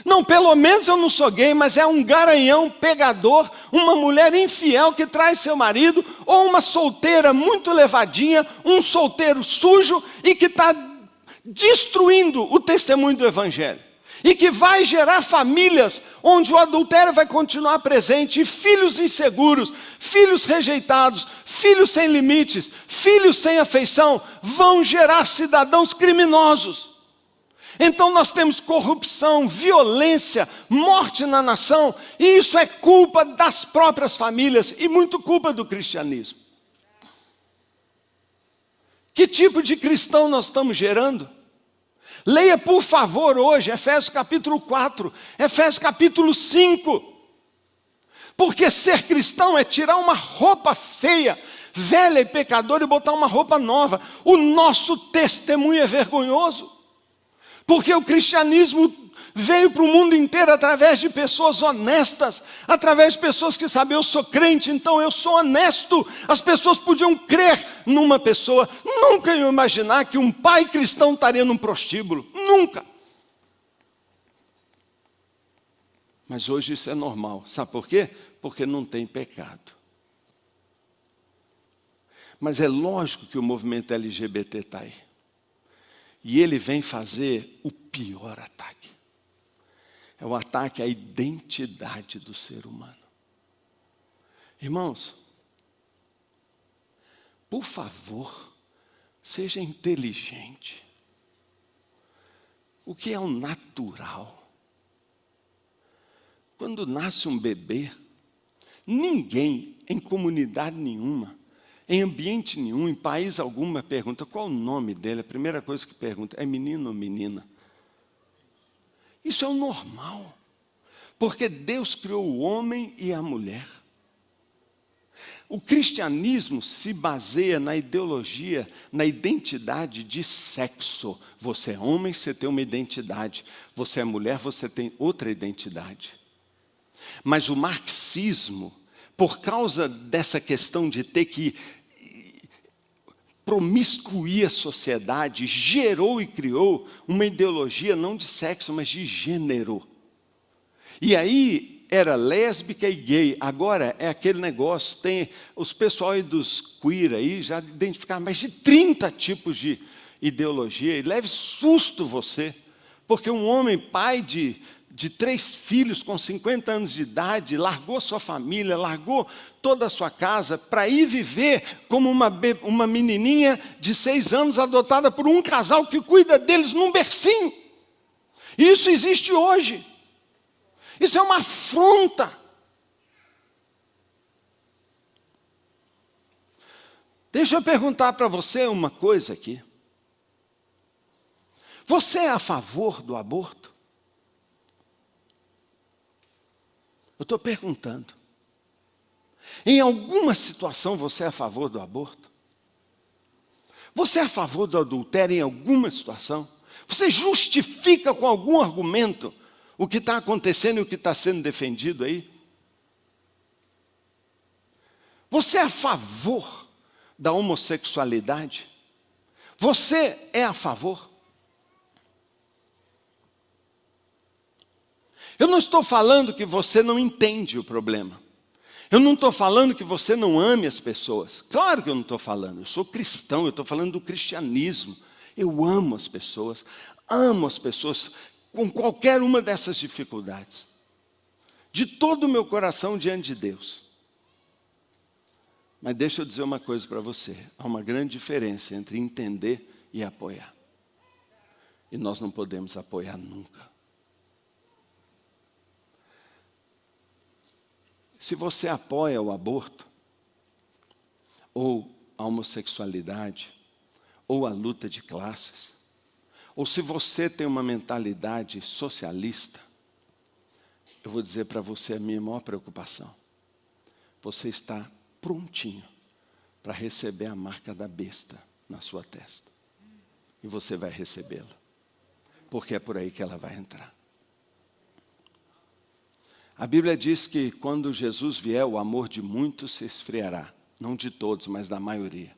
Não, pelo menos eu não sou gay, mas é um garanhão pegador, uma mulher infiel que traz seu marido, ou uma solteira muito levadinha, um solteiro sujo e que está destruindo o testemunho do evangelho. E que vai gerar famílias onde o adultério vai continuar presente, e filhos inseguros, filhos rejeitados, filhos sem limites, filhos sem afeição, vão gerar cidadãos criminosos. Então nós temos corrupção, violência, morte na nação, e isso é culpa das próprias famílias e muito culpa do cristianismo. Que tipo de cristão nós estamos gerando? Leia por favor hoje Efésios capítulo 4, Efésios capítulo 5. Porque ser cristão é tirar uma roupa feia, velha e pecadora, e botar uma roupa nova. O nosso testemunho é vergonhoso. Porque o cristianismo veio para o mundo inteiro através de pessoas honestas, através de pessoas que sabem, eu sou crente, então eu sou honesto. As pessoas podiam crer numa pessoa. Nunca iam imaginar que um pai cristão estaria num prostíbulo. Nunca. Mas hoje isso é normal. Sabe por quê? Porque não tem pecado. Mas é lógico que o movimento LGBT está aí. E ele vem fazer o pior ataque. É o ataque à identidade do ser humano. Irmãos, por favor, seja inteligente. O que é o natural? Quando nasce um bebê, ninguém, em comunidade nenhuma, em ambiente nenhum, em país algum, pergunta qual o nome dele. A primeira coisa que pergunta é menino ou menina. Isso é o normal, porque Deus criou o homem e a mulher. O cristianismo se baseia na ideologia, na identidade de sexo. Você é homem, você tem uma identidade. Você é mulher, você tem outra identidade. Mas o marxismo, por causa dessa questão de ter que promiscuir a sociedade, gerou e criou uma ideologia não de sexo, mas de gênero. E aí era lésbica e gay, agora é aquele negócio, tem os pessoal aí dos queer aí, já identificaram mais de 30 tipos de ideologia, e leve susto você, porque um homem pai de 3 filhos com 50 anos de idade, largou sua família, largou toda a sua casa para ir viver como uma menininha de 6 anos adotada por um casal que cuida deles num bercinho. Isso existe hoje. Isso é uma afronta. Deixa eu perguntar para você uma coisa aqui. Você é a favor do aborto? Eu estou perguntando. Em alguma situação você é a favor do aborto? Você é a favor do adultério em alguma situação? Você justifica com algum argumento o que está acontecendo e o que está sendo defendido aí? Você é a favor da homossexualidade? Você é a favor? Eu não estou falando que você não entende o problema. Eu não estou falando que você não ame as pessoas. Claro que eu não estou falando. Eu sou cristão, eu estou falando do cristianismo. Eu amo as pessoas com qualquer uma dessas dificuldades. De todo o meu coração diante de Deus. Mas deixa eu dizer uma coisa para você. Há uma grande diferença entre entender e apoiar. E nós não podemos apoiar nunca. Se você apoia o aborto, ou a homossexualidade, ou a luta de classes, ou se você tem uma mentalidade socialista, eu vou dizer para você a minha maior preocupação. Você está prontinho para receber a marca da besta na sua testa. E você vai recebê-la. Porque é por aí que ela vai entrar. A Bíblia diz que quando Jesus vier, o amor de muitos se esfriará. Não de todos, mas da maioria.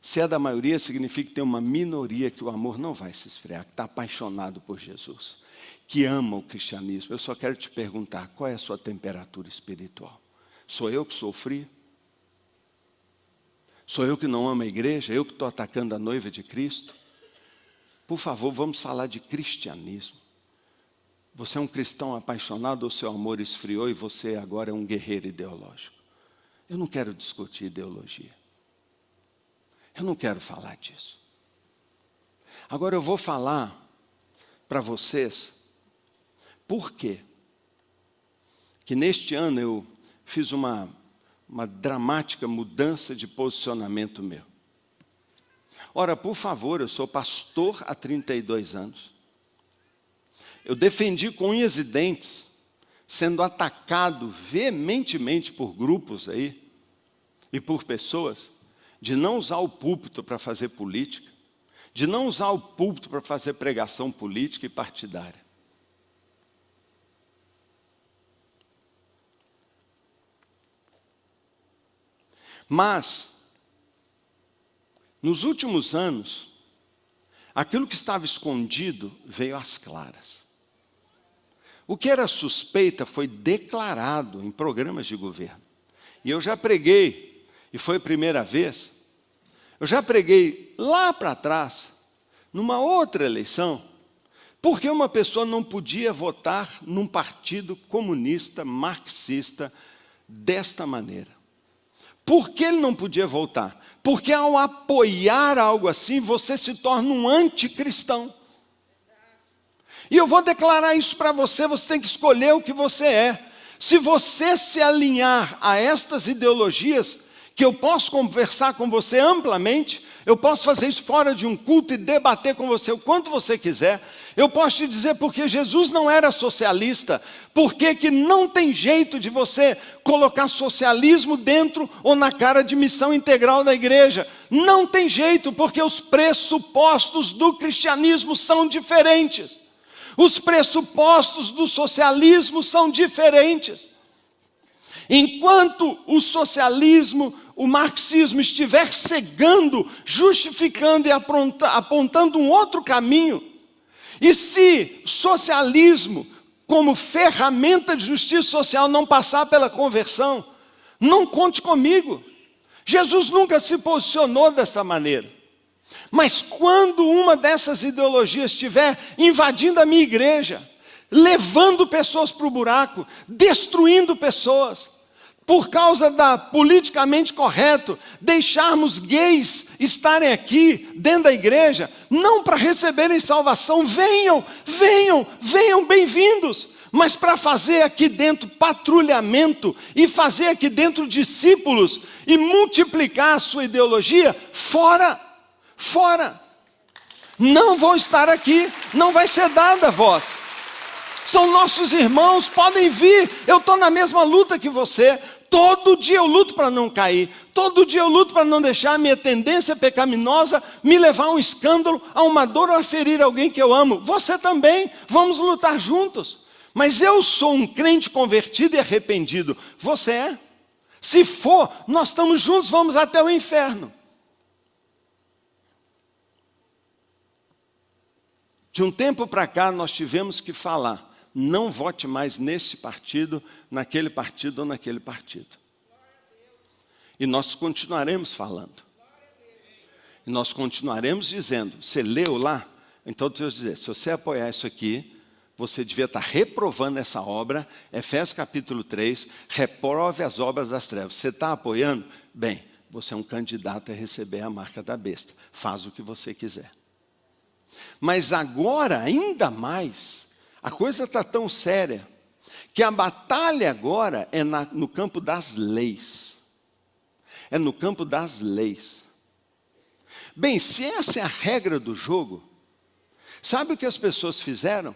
Se é da maioria, significa que tem uma minoria que o amor não vai se esfriar, que está apaixonado por Jesus, que ama o cristianismo. Eu só quero te perguntar, qual é a sua temperatura espiritual? Sou eu que sou frio? Sou eu que não amo a igreja? Eu que estou atacando a noiva de Cristo? Por favor, vamos falar de cristianismo. Você é um cristão apaixonado ou seu amor esfriou e você agora é um guerreiro ideológico? Eu não quero discutir ideologia. Eu não quero falar disso. Agora eu vou falar para vocês por quê que neste ano eu fiz uma dramática mudança de posicionamento meu. Ora, por favor, eu sou pastor há 32 anos. Eu defendi com unhas e dentes, sendo atacado veementemente por grupos aí, e por pessoas, de não usar o púlpito para fazer política, de não usar o púlpito para fazer pregação política e partidária. Mas, nos últimos anos, aquilo que estava escondido veio às claras. O que era suspeita foi declarado em programas de governo. E eu já preguei, e foi a primeira vez, eu já preguei lá para trás, numa outra eleição, porque uma pessoa não podia votar num partido comunista, marxista, desta maneira. Por que ele não podia votar? Porque ao apoiar algo assim, você se torna um anticristão. E eu vou declarar isso para você, você tem que escolher o que você é. Se você se alinhar a estas ideologias, que eu posso conversar com você amplamente, eu posso fazer isso fora de um culto e debater com você o quanto você quiser. Eu posso te dizer porque Jesus não era socialista, porque que não tem jeito de você colocar socialismo dentro ou na cara de missão integral da igreja. Não tem jeito, porque os pressupostos do cristianismo são diferentes. Os pressupostos do socialismo são diferentes. Enquanto o socialismo, o marxismo estiver cegando, justificando e apontando um outro caminho, e se socialismo, como ferramenta de justiça social, não passar pela conversão, não conte comigo. Jesus nunca se posicionou dessa maneira. Mas quando uma dessas ideologias estiver invadindo a minha igreja, levando pessoas para o buraco, destruindo pessoas, por causa da politicamente correto, deixarmos gays estarem aqui dentro da igreja, não para receberem salvação, venham bem-vindos, mas para fazer aqui dentro patrulhamento e fazer aqui dentro discípulos e multiplicar a sua ideologia, fora. Não vou estar aqui, não vai ser dada a voz. São nossos irmãos, podem vir, eu estou na mesma luta que você. Todo dia eu luto para não cair. Todo dia eu luto para não deixar a minha tendência pecaminosa me levar a um escândalo, a uma dor ou a ferir alguém que eu amo. Você também, vamos lutar juntos. Mas eu sou um crente convertido e arrependido. Você é? Se for, nós estamos juntos, vamos até o inferno. De um tempo para cá, nós tivemos que falar. Não vote mais nesse partido, naquele partido ou naquele partido. E nós continuaremos falando. E nós continuaremos dizendo, você leu lá? Então Deus dizer, se você apoiar isso aqui, você devia estar reprovando essa obra, Efésios capítulo 3, reprove as obras das trevas. Você está apoiando? Bem, você é um candidato a receber a marca da besta. Faz o que você quiser. Mas agora, ainda mais, a coisa está tão séria, que a batalha agora é no campo das leis. É no campo das leis. Bem, se essa é a regra do jogo, sabe o que as pessoas fizeram?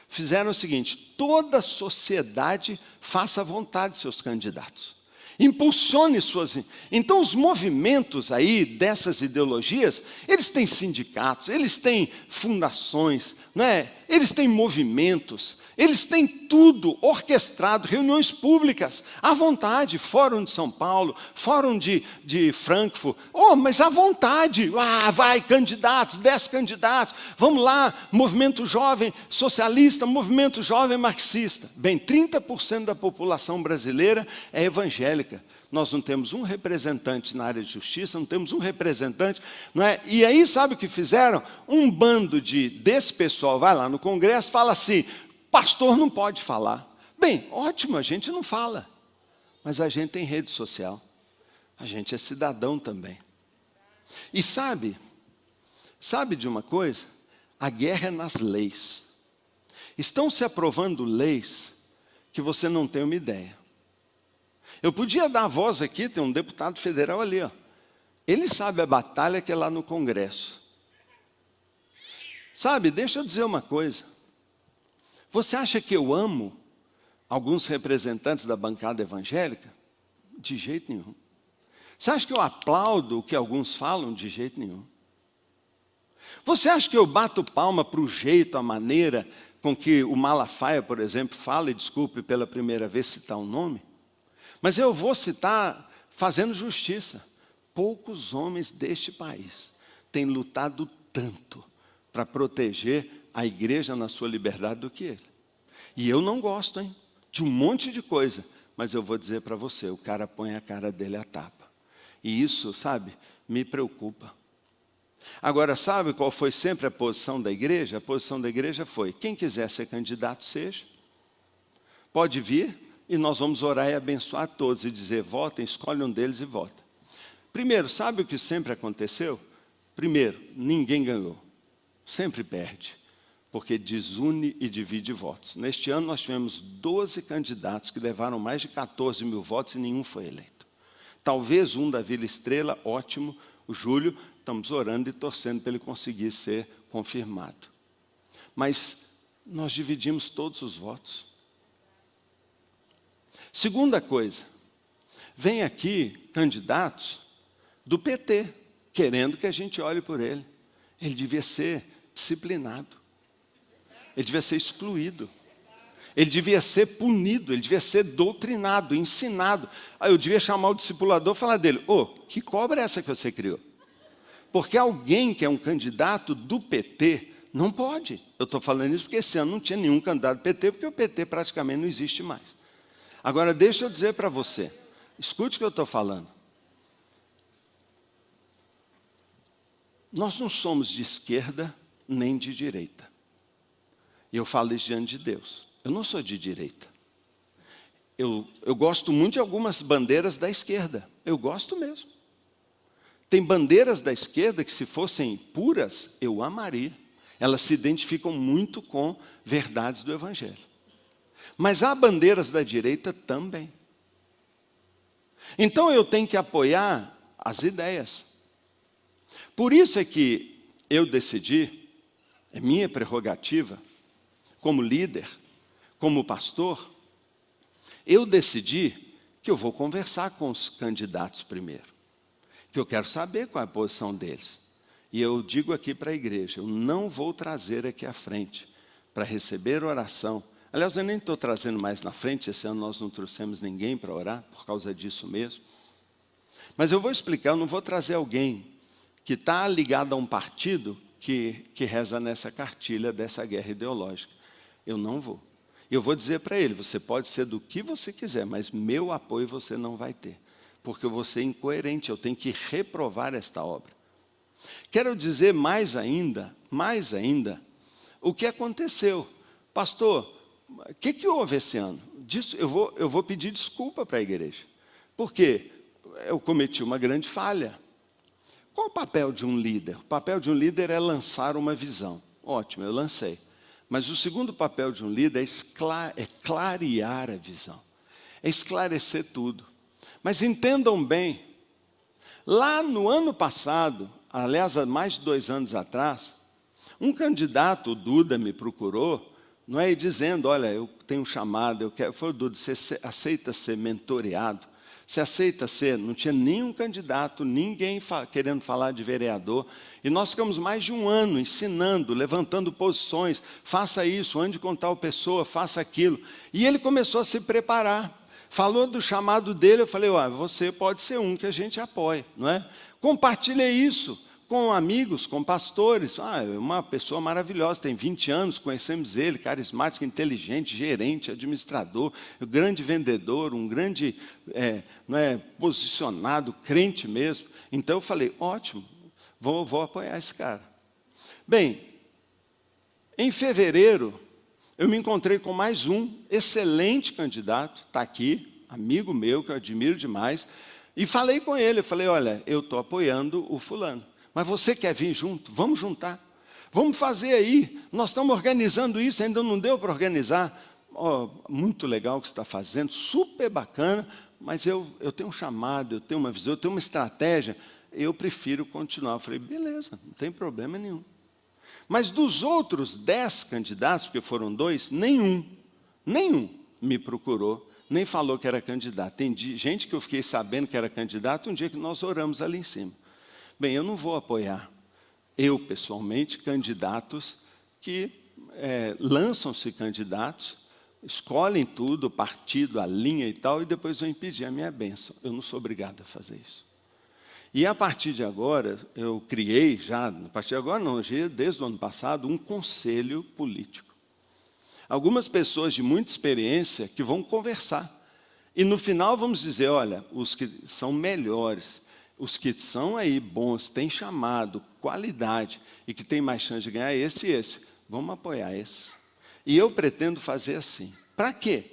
Fizeram o seguinte, toda a sociedade faça a vontade de seus candidatos. Impulsione suas... Então os movimentos aí dessas ideologias, eles têm sindicatos, eles têm fundações, não é? Eles têm movimentos, eles têm tudo orquestrado, reuniões públicas, à vontade, Fórum de São Paulo, Fórum de Frankfurt, mas à vontade, vai candidatos, 10 candidatos, vamos lá, movimento jovem socialista, movimento jovem marxista. Bem, 30% da população brasileira é evangélica. Nós não temos um representante na área de justiça, não temos um representante, não é? E aí sabe o que fizeram? Um bando desse pessoal vai lá no Congresso e fala assim, pastor não pode falar. Bem, ótimo, a gente não fala, mas a gente tem rede social, a gente é cidadão também. E sabe de uma coisa? A guerra é nas leis. Estão se aprovando leis que você não tem uma ideia. Eu podia dar a voz aqui, tem um deputado federal ali, ó. Ele sabe a batalha que é lá no Congresso. Sabe, deixa eu dizer uma coisa. Você acha que eu amo alguns representantes da bancada evangélica? De jeito nenhum. Você acha que eu aplaudo o que alguns falam? De jeito nenhum. Você acha que eu bato palma para o jeito, a maneira com que o Malafaia, por exemplo, fala, e desculpe pela primeira vez citar um nome? Mas eu vou citar fazendo justiça. Poucos homens deste país têm lutado tanto para proteger a igreja na sua liberdade do que ele. E eu não gosto, hein, de um monte de coisa, mas eu vou dizer para você, o cara põe a cara dele à tapa. E isso, sabe, me preocupa. Agora, sabe qual foi sempre a posição da igreja? A posição da igreja foi, quem quiser ser candidato, seja. Pode vir e nós vamos orar e abençoar todos e dizer, votem, escolhe um deles e vota. Primeiro, sabe o que sempre aconteceu? Primeiro, ninguém ganhou. Sempre perde, porque desune e divide votos. Neste ano nós tivemos 12 candidatos que levaram mais de 14 mil votos e nenhum foi eleito. Talvez um da Vila Estrela, ótimo, o Júlio, estamos orando e torcendo para ele conseguir ser confirmado. Mas nós dividimos todos os votos. Segunda coisa, vem aqui candidatos do PT, querendo que a gente olhe por ele. Ele devia ser disciplinado. Ele devia ser excluído. Ele devia ser punido, ele devia ser doutrinado, ensinado. Aí eu devia chamar o discipulador e falar dele, que cobra é essa que você criou? Porque alguém que é um candidato do PT não pode. Eu estou falando isso porque esse ano não tinha nenhum candidato do PT, porque o PT praticamente não existe mais. Agora, deixa eu dizer para você, escute o que eu estou falando. Nós não somos de esquerda nem de direita. E eu falo isso diante de Deus. Eu não sou de direita. Eu gosto muito de algumas bandeiras da esquerda. Eu gosto mesmo. Tem bandeiras da esquerda que, se fossem puras, eu amaria. Elas se identificam muito com verdades do Evangelho. Mas há bandeiras da direita também. Então eu tenho que apoiar as ideias. Por isso é que eu decidi, é minha prerrogativa, como líder, como pastor, eu decidi que eu vou conversar com os candidatos primeiro, que eu quero saber qual é a posição deles. E eu digo aqui para a igreja, eu não vou trazer aqui à frente para receber oração. Aliás, eu nem estou trazendo mais na frente, esse ano nós não trouxemos ninguém para orar, por causa disso mesmo. Mas eu vou explicar, eu não vou trazer alguém que está ligado a um partido que reza nessa cartilha dessa guerra ideológica. Eu não vou. Eu vou dizer para ele, você pode ser do que você quiser, mas meu apoio você não vai ter. Porque eu vou ser incoerente, eu tenho que reprovar esta obra. Quero dizer mais ainda, o que aconteceu. Pastor, o que houve esse ano? Disso, eu vou pedir desculpa para a igreja. Porque eu cometi uma grande falha. Qual o papel de um líder? O papel de um líder é lançar uma visão. Ótimo, eu lancei. Mas o segundo papel de um líder é clarear a visão. É esclarecer tudo. Mas entendam bem, lá no ano passado, aliás, há mais de 2 anos atrás, um candidato, o Duda, me procurou, não é, dizendo, olha, eu tenho um chamado, eu quero. Foi o Duda, você aceita ser mentoreado? Você aceita ser? Não tinha nenhum candidato, ninguém querendo falar de vereador. E nós ficamos mais de 1 ano ensinando, levantando posições. Faça isso, ande com tal pessoa, faça aquilo. E ele começou a se preparar. Falou do chamado dele, eu falei, você pode ser um que a gente apoie, não é? Compartilhe isso com amigos, com pastores. É uma pessoa maravilhosa, tem 20 anos, conhecemos ele, carismático, inteligente, gerente, administrador, um grande vendedor, um grande posicionado, crente mesmo. Então eu falei, ótimo, vou apoiar esse cara. Bem, em fevereiro, eu me encontrei com mais um excelente candidato, está aqui, amigo meu, que eu admiro demais, e falei com ele, eu falei, olha, eu estou apoiando o fulano. Mas você quer vir junto? Vamos juntar. Vamos fazer aí. Nós estamos organizando isso, ainda não deu para organizar. Muito legal o que você está fazendo, super bacana, mas eu tenho um chamado, eu tenho uma visão, eu tenho uma estratégia, eu prefiro continuar. Eu falei, beleza, não tem problema nenhum. Mas dos outros 10 candidatos, porque foram 2, nenhum me procurou, nem falou que era candidato. Tem gente que eu fiquei sabendo que era candidato um dia que nós oramos ali em cima. Bem, eu não vou apoiar, eu pessoalmente, candidatos que lançam-se candidatos escolhem tudo, o partido, a linha e tal, e depois vão impedir a minha bênção. Eu não sou obrigado a fazer isso. E a partir de agora, eu criei já, a partir de agora não, desde o ano passado, um conselho político. Algumas pessoas de muita experiência que vão conversar. E no final vamos dizer, olha, os que são melhores, os que são aí bons, têm chamado, qualidade, e que têm mais chance de ganhar esse e esse, vamos apoiar esses. E eu pretendo fazer assim. Para quê?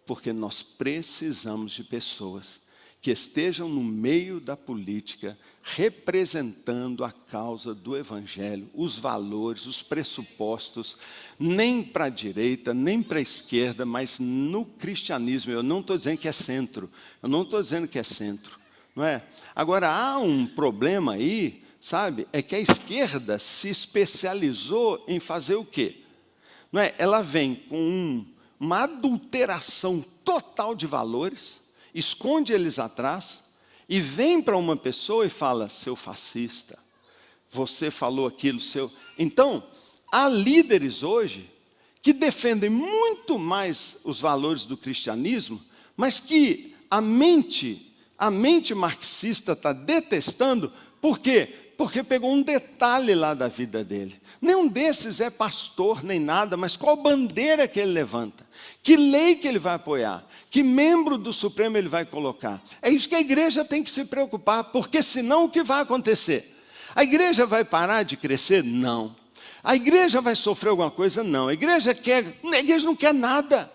Porque nós precisamos de pessoas que estejam no meio da política, representando a causa do Evangelho, os valores, os pressupostos, nem para a direita, nem para a esquerda, mas no cristianismo. Eu não estou dizendo que é centro, eu não estou dizendo que é centro, não é? Agora, há um problema aí, sabe, é que a esquerda se especializou em fazer o quê? Não é? Ela vem com uma adulteração total de valores, esconde eles atrás, e vem para uma pessoa e fala, seu fascista, você falou aquilo, seu... Então, há líderes hoje que defendem muito mais os valores do cristianismo, mas que a mente marxista está detestando, por quê? Porque pegou um detalhe lá da vida dele. Nenhum desses é pastor nem nada, mas qual bandeira que ele levanta? Que lei que ele vai apoiar? Que membro do Supremo ele vai colocar? É isso que a igreja tem que se preocupar, porque senão o que vai acontecer? A igreja vai parar de crescer? Não. A igreja vai sofrer alguma coisa? Não. A igreja não quer nada.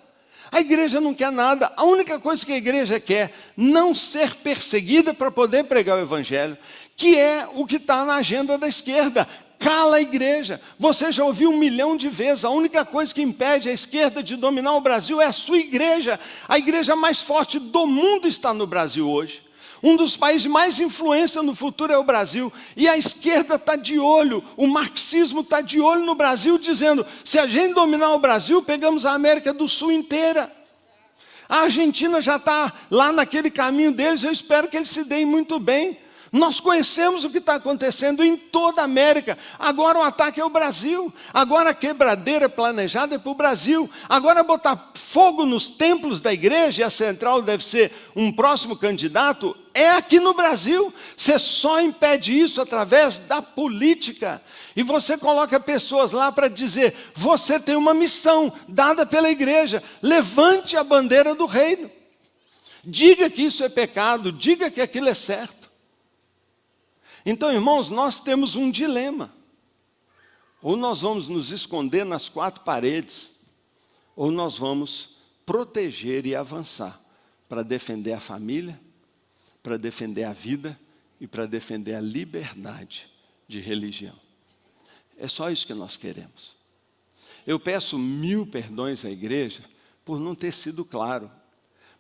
A igreja não quer nada. A única coisa que a igreja quer, não ser perseguida para poder pregar o evangelho, que é o que está na agenda da esquerda. Cala a igreja. Você já ouviu 1 milhão de vezes, a única coisa que impede a esquerda de dominar o Brasil é a sua igreja. A igreja mais forte do mundo está no Brasil hoje. Um dos países de mais influência no futuro é o Brasil. E a esquerda está de olho, o marxismo está de olho no Brasil, dizendo, se a gente dominar o Brasil, pegamos a América do Sul inteira. A Argentina já está lá naquele caminho deles, eu espero que eles se deem muito bem. Nós conhecemos o que está acontecendo em toda a América. Agora o ataque é o Brasil. Agora a quebradeira planejada é para o Brasil. Agora botar fogo nos templos da igreja, e a central deve ser um próximo candidato, é aqui no Brasil. Você só impede isso através da política. E você coloca pessoas lá para dizer, você tem uma missão dada pela igreja. Levante a bandeira do reino. Diga que isso é pecado, diga que aquilo é certo. Então, irmãos, nós temos um dilema. Ou nós vamos nos esconder nas 4 paredes, ou nós vamos proteger e avançar para defender a família, para defender a vida e para defender a liberdade de religião. É só isso que nós queremos. Eu peço 1000 perdões à igreja por não ter sido claro.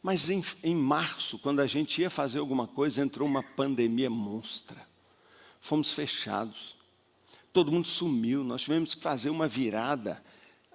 Mas em março, quando a gente ia fazer alguma coisa, entrou uma pandemia monstra. Fomos fechados, todo mundo sumiu, nós tivemos que fazer uma virada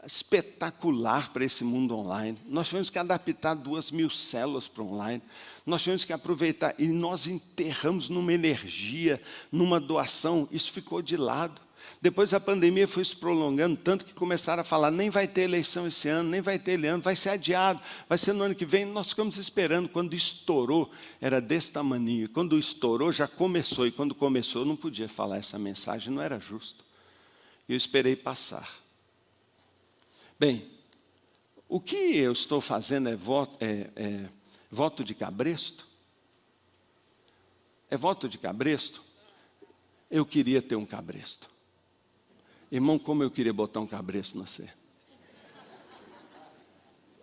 espetacular para esse mundo online. Nós tivemos que adaptar 2.000 células para online, nós tivemos que aproveitar, e nós enterramos numa energia, numa doação, isso ficou de lado. Depois a pandemia foi se prolongando tanto que começaram a falar, nem vai ter eleição esse ano, nem vai ter eleição, vai ser adiado, vai ser no ano que vem. Nós ficamos esperando, quando estourou, era desse tamaninho. Quando estourou, já começou, e quando começou, eu não podia falar essa mensagem, não era justo. Eu esperei passar. Bem, o que eu estou fazendo é voto de cabresto? É voto de cabresto? Eu queria ter um cabresto. Irmão, como eu queria botar um cabresto na você.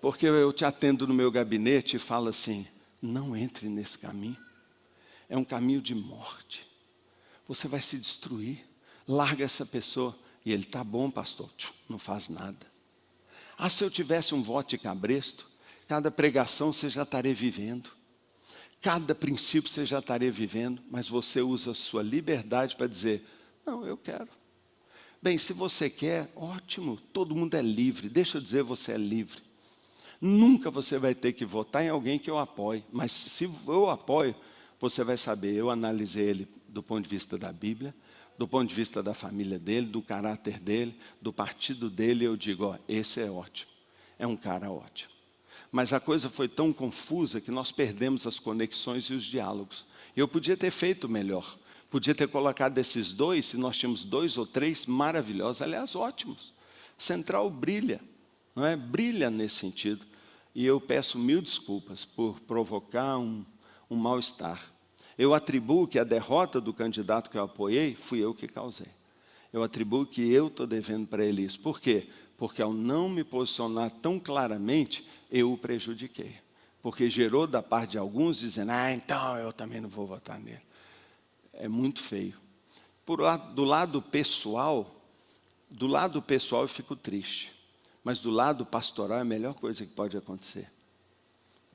Porque eu te atendo no meu gabinete e falo assim, não entre nesse caminho. É um caminho de morte. Você vai se destruir. Larga essa pessoa. E ele, tá bom, pastor, não faz nada. Ah, se eu tivesse um voto de cabresto, cada pregação você já estaria vivendo. Cada princípio você já estaria vivendo, mas você usa a sua liberdade para dizer, não, eu quero. Bem, se você quer, ótimo, todo mundo é livre. Deixa eu dizer, você é livre. Nunca você vai ter que votar em alguém que eu apoie. Mas se eu apoio, você vai saber, eu analisei ele do ponto de vista da Bíblia, do ponto de vista da família dele, do caráter dele, do partido dele, eu digo, ó, esse é ótimo. é um cara ótimo. Mas a coisa foi tão confusa que nós perdemos as conexões e os diálogos. Eu podia ter feito melhor. Podia ter colocado esses dois, se nós tínhamos 2 ou 3 maravilhosos, aliás, ótimos. Central brilha, não é? Brilha nesse sentido. E eu peço 1000 desculpas por provocar um mal-estar. Eu atribuo que a derrota do candidato que eu apoiei, fui eu que causei. Eu atribuo que eu estou devendo para ele isso. Por quê? Porque ao não me posicionar tão claramente, eu o prejudiquei. Porque gerou da parte de alguns dizendo, então eu também não vou votar nele. É muito feio. Do lado pessoal eu fico triste. Mas do lado pastoral é a melhor coisa que pode acontecer.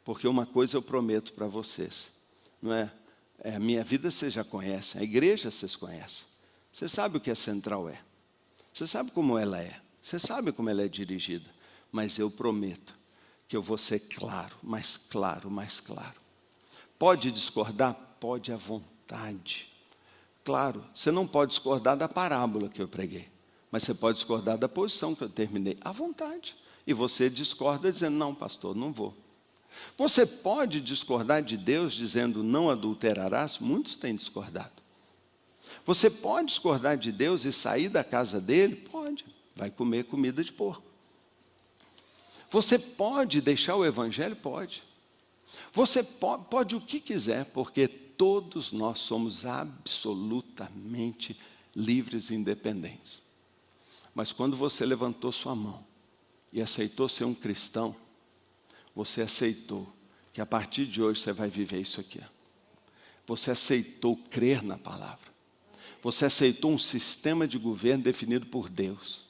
Porque uma coisa eu prometo para vocês, não é? A minha vida vocês já conhecem, a igreja vocês conhecem. Você sabe o que a Central é. Você sabe como ela é. Você sabe como ela é dirigida. Mas eu prometo que eu vou ser claro, mais claro, mais claro. Pode discordar? Pode à vontade. Claro, você não pode discordar da parábola que eu preguei. Mas você pode discordar da posição que eu terminei, à vontade. E você discorda dizendo, não, pastor, não vou. Você pode discordar de Deus dizendo, não adulterarás? Muitos têm discordado. Você pode discordar de Deus e sair da casa dele? Pode. Vai comer comida de porco. Você pode deixar o evangelho? Pode. Você pode o que quiser, porque todos nós somos absolutamente livres e independentes. Mas quando você levantou sua mão e aceitou ser um cristão, você aceitou que a partir de hoje você vai viver isso aqui. Você aceitou crer na palavra. Você aceitou um sistema de governo definido por Deus.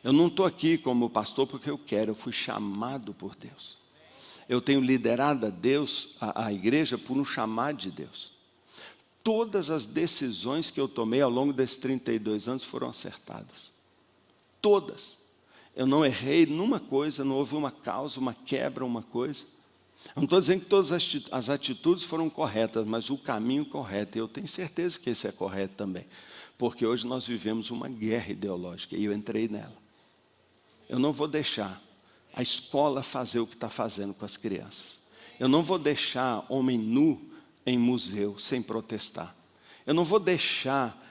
Eu não estou aqui como pastor porque eu quero, eu fui chamado por Deus. Eu tenho liderado a igreja por um chamado de Deus. Todas as decisões que eu tomei ao longo desses 32 anos foram acertadas. Todas. Eu não errei numa coisa, não houve uma causa, uma quebra, uma coisa. Eu não estou dizendo que todas as atitudes foram corretas, mas o caminho correto. E eu tenho certeza que esse é correto também. Porque hoje nós vivemos uma guerra ideológica e eu entrei nela. Eu não vou deixar a escola fazer o que está fazendo com as crianças. Eu não vou deixar homem nu em museu sem protestar. Eu não vou deixar,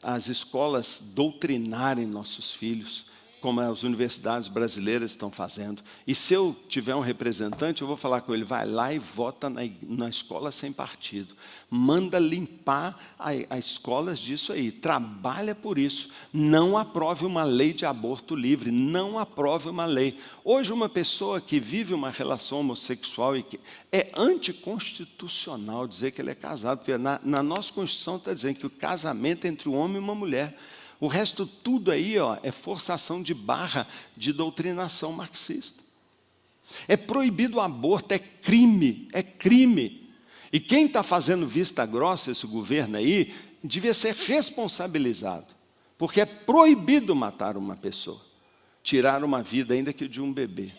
as escolas doutrinarem nossos filhos, como as universidades brasileiras estão fazendo. E se eu tiver um representante, eu vou falar com ele, vai lá e vota na escola sem partido. Manda limpar as escolas disso aí. Trabalha por isso. Não aprove uma lei de aborto livre. Não aprove uma lei. Hoje, uma pessoa que vive uma relação homossexual e que é anticonstitucional dizer que ele é casado, porque na nossa Constituição está dizendo que o casamento é entre um homem e uma mulher. O resto tudo aí é forçação de barra de doutrinação marxista. É proibido o aborto, é crime, é crime. E quem está fazendo vista grossa, esse governo aí, devia ser responsabilizado. Porque é proibido matar uma pessoa, tirar uma vida ainda que de um bebê.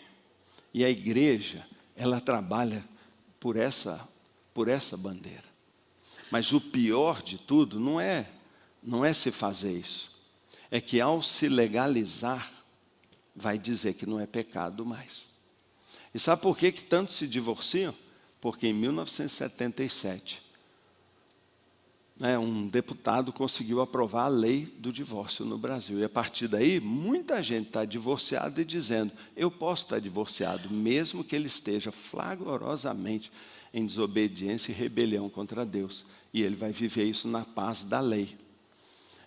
E a igreja, ela trabalha por essa bandeira. Mas o pior de tudo não é se fazer isso. É que ao se legalizar, vai dizer que não é pecado mais. E sabe por que tantos se divorciam? Porque em 1977, um deputado conseguiu aprovar a lei do divórcio no Brasil. E a partir daí, muita gente está divorciada e dizendo, eu posso estar divorciado, mesmo que ele esteja flagrosamente em desobediência e rebelião contra Deus. E ele vai viver isso na paz da lei.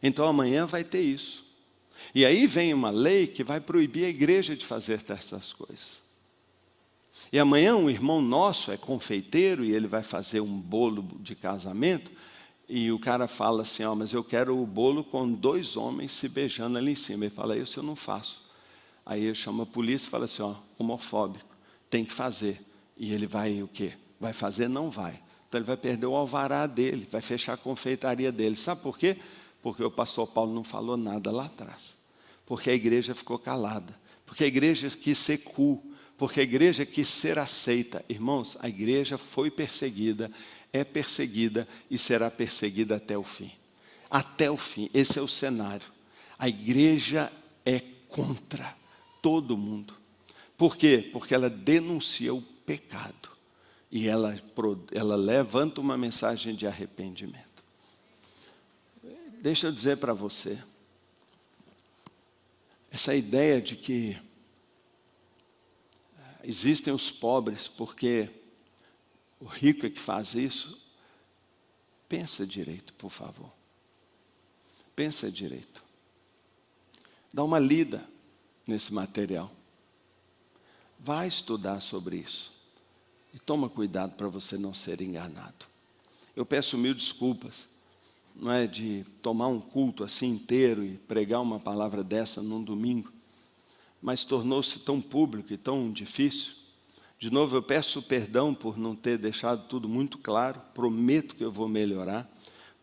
Então amanhã vai ter isso. E aí vem uma lei que vai proibir a igreja de fazer essas coisas. E amanhã um irmão nosso é confeiteiro e ele vai fazer um bolo de casamento e o cara fala assim, mas eu quero o bolo com 2 homens se beijando ali em cima. Ele fala, isso eu não faço. Aí ele chama a polícia e fala assim, homofóbico, tem que fazer. E ele vai o quê? Vai fazer? Não vai. Então ele vai perder o alvará dele, vai fechar a confeitaria dele. Sabe por quê? Porque o pastor Paulo não falou nada lá atrás. Porque a igreja ficou calada. Porque a igreja quis ser cool. Porque a igreja quis ser aceita. Irmãos, a igreja foi perseguida, é perseguida e será perseguida até o fim. Até o fim. Esse é o cenário. A igreja é contra todo mundo. Por quê? Porque ela denuncia o pecado. E ela levanta uma mensagem de arrependimento. Deixa eu dizer para você, essa ideia de que existem os pobres porque o rico é que faz isso, pensa direito, por favor. Pensa direito. Dá uma lida nesse material. Vai estudar sobre isso. E toma cuidado para você não ser enganado. Eu peço mil desculpas, não é de tomar um culto assim inteiro e pregar uma palavra dessa num domingo, mas tornou-se tão público e tão difícil. De novo, eu peço perdão por não ter deixado tudo muito claro. Prometo que eu vou melhorar.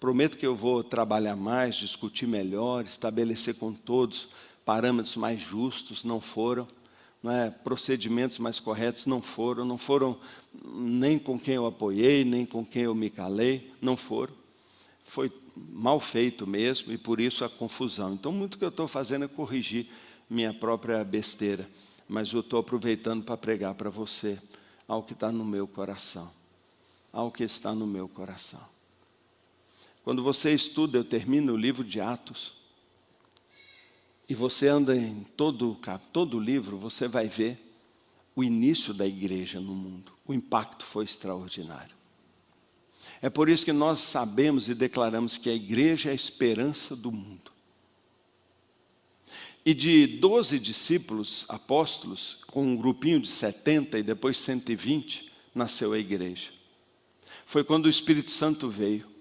Prometo que eu vou trabalhar mais, discutir melhor, estabelecer com todos parâmetros mais justos. Não foram. Não é? Procedimentos mais corretos não foram nem com quem eu apoiei, nem com quem eu me calei, não foram. Foi mal feito mesmo e por isso a confusão. Então, muito que eu estou fazendo é corrigir minha própria besteira, mas eu estou aproveitando para pregar para você algo que está no meu coração, algo que está no meu coração. Quando você estuda, eu termino o livro de Atos, e você anda em todo o livro, você vai ver o início da igreja no mundo. O impacto foi extraordinário. É por isso que nós sabemos e declaramos que a igreja é a esperança do mundo. E de 12 discípulos, apóstolos, com um grupinho de 70 e depois 120, nasceu a igreja. Foi quando o Espírito Santo veio.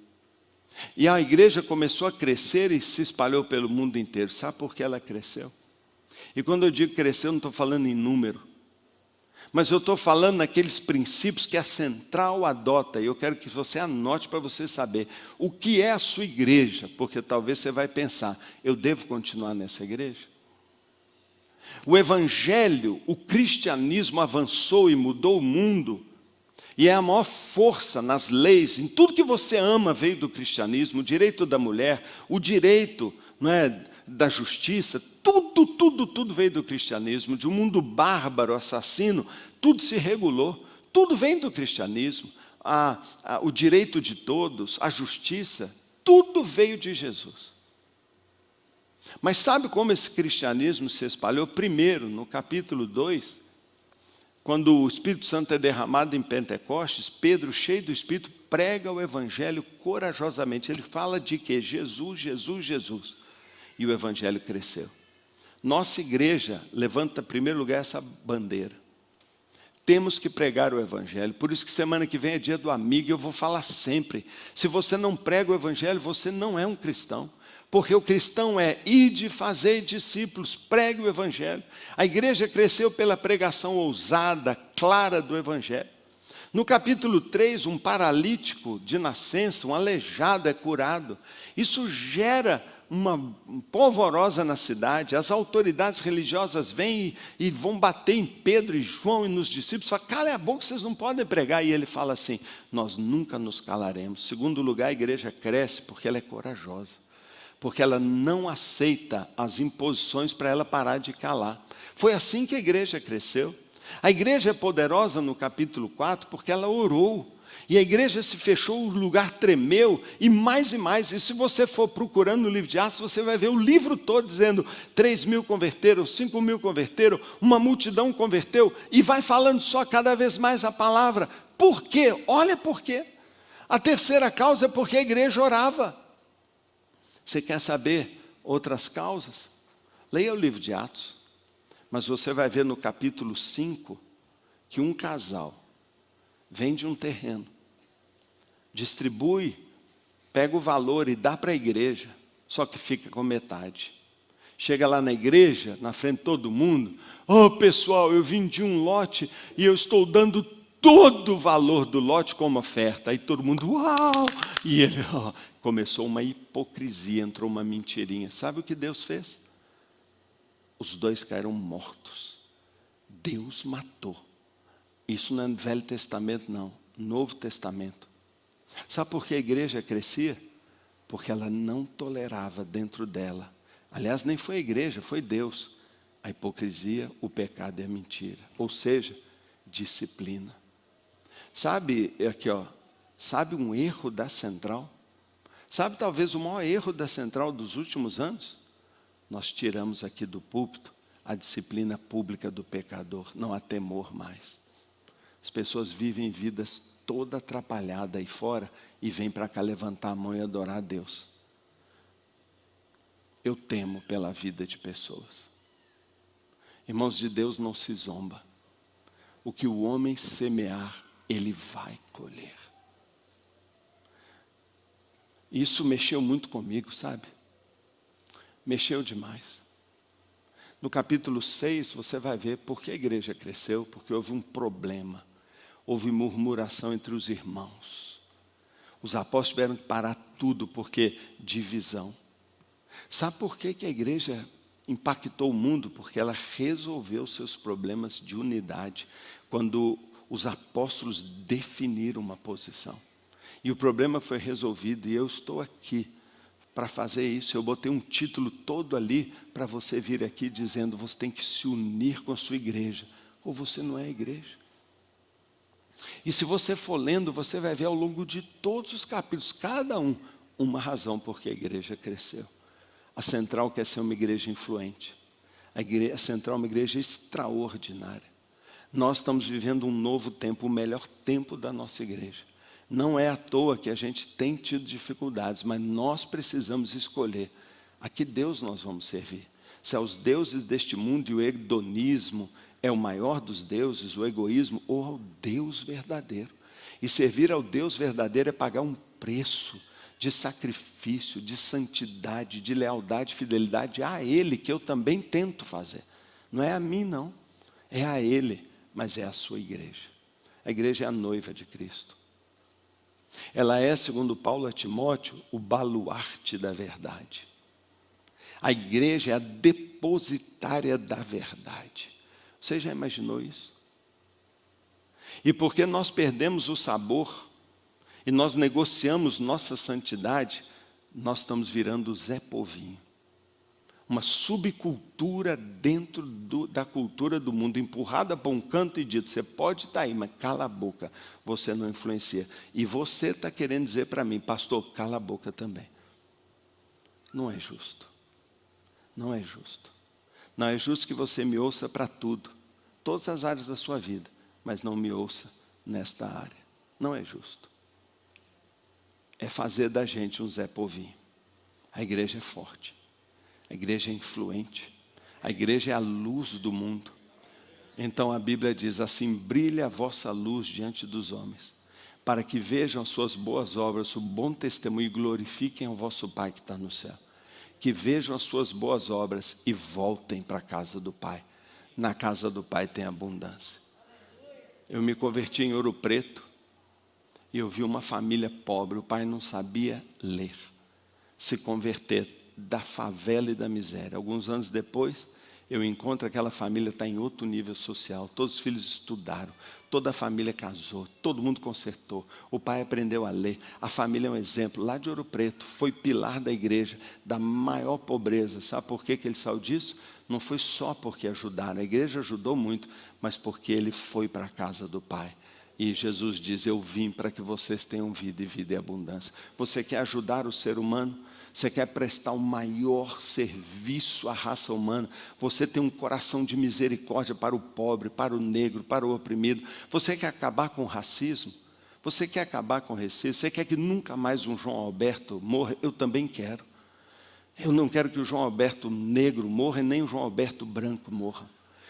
E a igreja começou a crescer e se espalhou pelo mundo inteiro. Sabe por que ela cresceu? E quando eu digo cresceu, não estou falando em número. Mas eu estou falando naqueles princípios que a central adota. E eu quero que você anote para você saber o que é a sua igreja. Porque talvez você vai pensar, eu devo continuar nessa igreja? O evangelho, o cristianismo avançou e mudou o mundo. E é a maior força nas leis, em tudo que você ama veio do cristianismo, o direito da mulher, o direito, não é, da justiça, tudo veio do cristianismo. De um mundo bárbaro, assassino, tudo se regulou, tudo vem do cristianismo. O direito de todos, a justiça, tudo veio de Jesus. Mas sabe como esse cristianismo se espalhou? Primeiro, no capítulo 2, quando o Espírito Santo é derramado em Pentecostes, Pedro, cheio do Espírito, prega o evangelho corajosamente. Ele fala de que Jesus. E o evangelho cresceu. Nossa igreja levanta em primeiro lugar essa bandeira. Temos que pregar o evangelho. Por isso que semana que vem é dia do amigo, e eu vou falar sempre. Se você não prega o evangelho, você não é um cristão. Porque o cristão é ide fazer discípulos, pregue o evangelho. A igreja cresceu pela pregação ousada, clara do evangelho. No capítulo 3, um paralítico de nascença, um aleijado é curado. Isso gera uma polvorosa na cidade. As autoridades religiosas vêm e vão bater em Pedro e João e nos discípulos. Falam, cala a boca, vocês não podem pregar. E ele fala assim, nós nunca nos calaremos. Segundo lugar, a igreja cresce porque ela é corajosa. Porque ela não aceita as imposições para ela parar de calar. Foi assim que a igreja cresceu. A igreja é poderosa no capítulo 4 porque ela orou. E a igreja se fechou, o lugar tremeu, e mais e mais. E se você for procurando no livro de Atos, você vai ver o livro todo dizendo 3.000 converteram, 5.000 converteram, uma multidão converteu, e vai falando só cada vez mais a palavra. Por quê? Olha por quê. A terceira causa é porque a igreja orava. Você quer saber outras causas? Leia o livro de Atos. Mas você vai ver no capítulo 5 que um casal vende um terreno, distribui, pega o valor e dá para a igreja, só que fica com metade. Chega lá na igreja, na frente de todo mundo, pessoal, eu vendi um lote e eu estou dando todo o valor do lote como oferta. Aí todo mundo, uau! E ele, começou uma hipocrisia, entrou uma mentirinha. Sabe o que Deus fez? Os dois caíram mortos. Deus matou. Isso não é no Velho Testamento, não. Novo Testamento. Sabe por que a igreja crescia? Porque ela não tolerava dentro dela. Aliás, nem foi a igreja, foi Deus. a hipocrisia, o pecado e a mentira. Ou seja, disciplina. Sabe, aqui ó, sabe um erro da Central? Sabe talvez o maior erro da Central dos últimos anos? Nós tiramos aqui do púlpito a disciplina pública do pecador. Não há temor mais. As pessoas vivem vidas toda atrapalhadas aí fora e vêm para cá levantar a mão e adorar a Deus. Eu temo pela vida de pessoas. Irmãos, de Deus não se zomba. O que o homem semear, ele vai colher. Isso mexeu muito comigo, sabe? Mexeu demais. No capítulo 6, você vai ver por que a igreja cresceu, porque houve um problema. Houve murmuração entre os irmãos. Os apóstolos tiveram que parar tudo, porque divisão. Sabe por que a igreja impactou o mundo? Porque ela resolveu seus problemas de unidade, quando os apóstolos definiram uma posição. E o problema foi resolvido, e eu estou aqui para fazer isso. Eu botei um título todo ali para você vir aqui dizendo: você tem que se unir com a sua igreja, ou você não é igreja. E se você for lendo, você vai ver ao longo de todos os capítulos, cada um, uma razão por que a igreja cresceu. A Central quer ser uma igreja influente. A Central é uma igreja extraordinária. Nós estamos vivendo um novo tempo, o melhor tempo da nossa igreja. Não é à toa que a gente tem tido dificuldades, mas nós precisamos escolher a que Deus nós vamos servir. Se aos deuses deste mundo e o hedonismo é o maior dos deuses, o egoísmo, ou ao Deus verdadeiro. E servir ao Deus verdadeiro é pagar um preço de sacrifício, de santidade, de lealdade, fidelidade a Ele, que eu também tento fazer. Não é a mim não, é a Ele, mas é a sua igreja. A igreja é a noiva de Cristo. Ela é, segundo Paulo a Timóteo, o baluarte da verdade. A igreja é a depositária da verdade. Você já imaginou isso? E porque nós perdemos o sabor e nós negociamos nossa santidade, nós estamos virando o Zé Povinho. Uma subcultura dentro da cultura do mundo, empurrada para um canto e dito: você pode estar aí, mas cala a boca, você não influencia. E você está querendo dizer para mim: pastor, cala a boca também. Não é justo. Não é justo. Não é justo que você me ouça para tudo, todas as áreas da sua vida, mas não me ouça nesta área. Não é justo. É fazer da gente um Zé Povinho. A igreja é forte. A igreja é influente. A igreja é a luz do mundo. Então a Bíblia diz assim: brilhe a vossa luz diante dos homens, para que vejam as suas boas obras, o bom testemunho, e glorifiquem ao vosso Pai que está no céu. Que vejam as suas boas obras e voltem para a casa do Pai. Na casa do Pai tem abundância. Eu me converti em Ouro Preto e eu vi uma família pobre, o pai não sabia ler, se converter da favela e da miséria. Alguns anos depois, eu encontro aquela família, está em outro nível social. Todos os filhos estudaram, toda a família casou, todo mundo consertou. O pai aprendeu a ler. A família é um exemplo. Lá de Ouro Preto, foi pilar da igreja, da maior pobreza. Sabe por que ele saiu disso? Não foi só porque ajudaram, a igreja ajudou muito, mas porque ele foi para a casa do Pai. E Jesus diz: eu vim para que vocês tenham vida e vida em abundância. Você quer ajudar o ser humano? Você quer prestar o maior serviço à raça humana? Você tem um coração de misericórdia para o pobre, para o negro, para o oprimido. Você quer acabar com o racismo? Você quer acabar com o racismo? Você quer que nunca mais um João Alberto morra? Eu também quero. Eu não quero que o João Alberto negro morra, nem o João Alberto branco morra.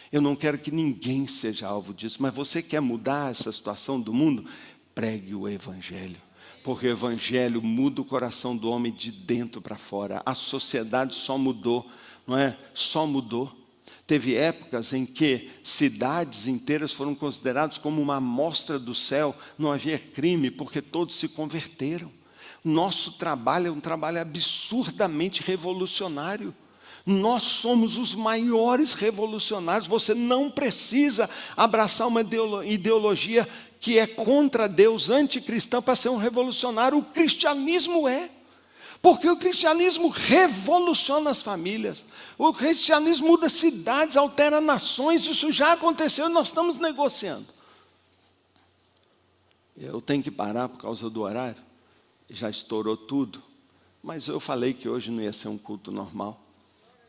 Eu não quero que ninguém seja alvo disso. Mas você quer mudar essa situação do mundo? Pregue o Evangelho. Porque o Evangelho muda o coração do homem de dentro para fora. A sociedade só mudou, não é? Só mudou. Teve épocas em que cidades inteiras foram consideradas como uma amostra do céu. Não havia crime, porque todos se converteram. Nosso trabalho é um trabalho absurdamente revolucionário. Nós somos os maiores revolucionários. Você não precisa abraçar uma ideologia que é contra Deus, anticristã, para ser um revolucionário. O cristianismo é. Porque o cristianismo revoluciona as famílias. O cristianismo muda cidades, altera nações. Isso já aconteceu e nós estamos negociando. Eu tenho que parar por causa do horário. Já estourou tudo. Mas eu falei que hoje não ia ser um culto normal.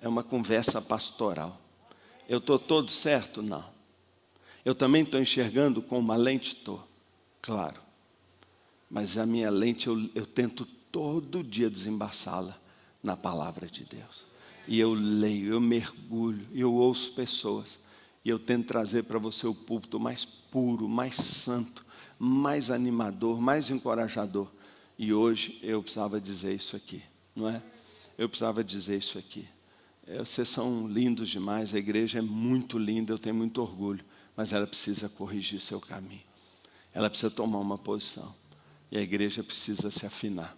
É uma conversa pastoral. Eu estou todo certo? Não. Eu também estou enxergando com uma lente? Estou. Claro. Mas a minha lente eu tento todo dia desembaçá-la na palavra de Deus. E eu leio, eu mergulho, eu ouço pessoas. E eu tento trazer para você o púlpito mais puro, mais santo, mais animador, mais encorajador. E hoje eu precisava dizer isso aqui, não é? Eu precisava dizer isso aqui. Vocês são lindos demais, a igreja é muito linda, eu tenho muito orgulho. Mas ela precisa corrigir seu caminho. Ela precisa tomar uma posição. E a igreja precisa se afinar.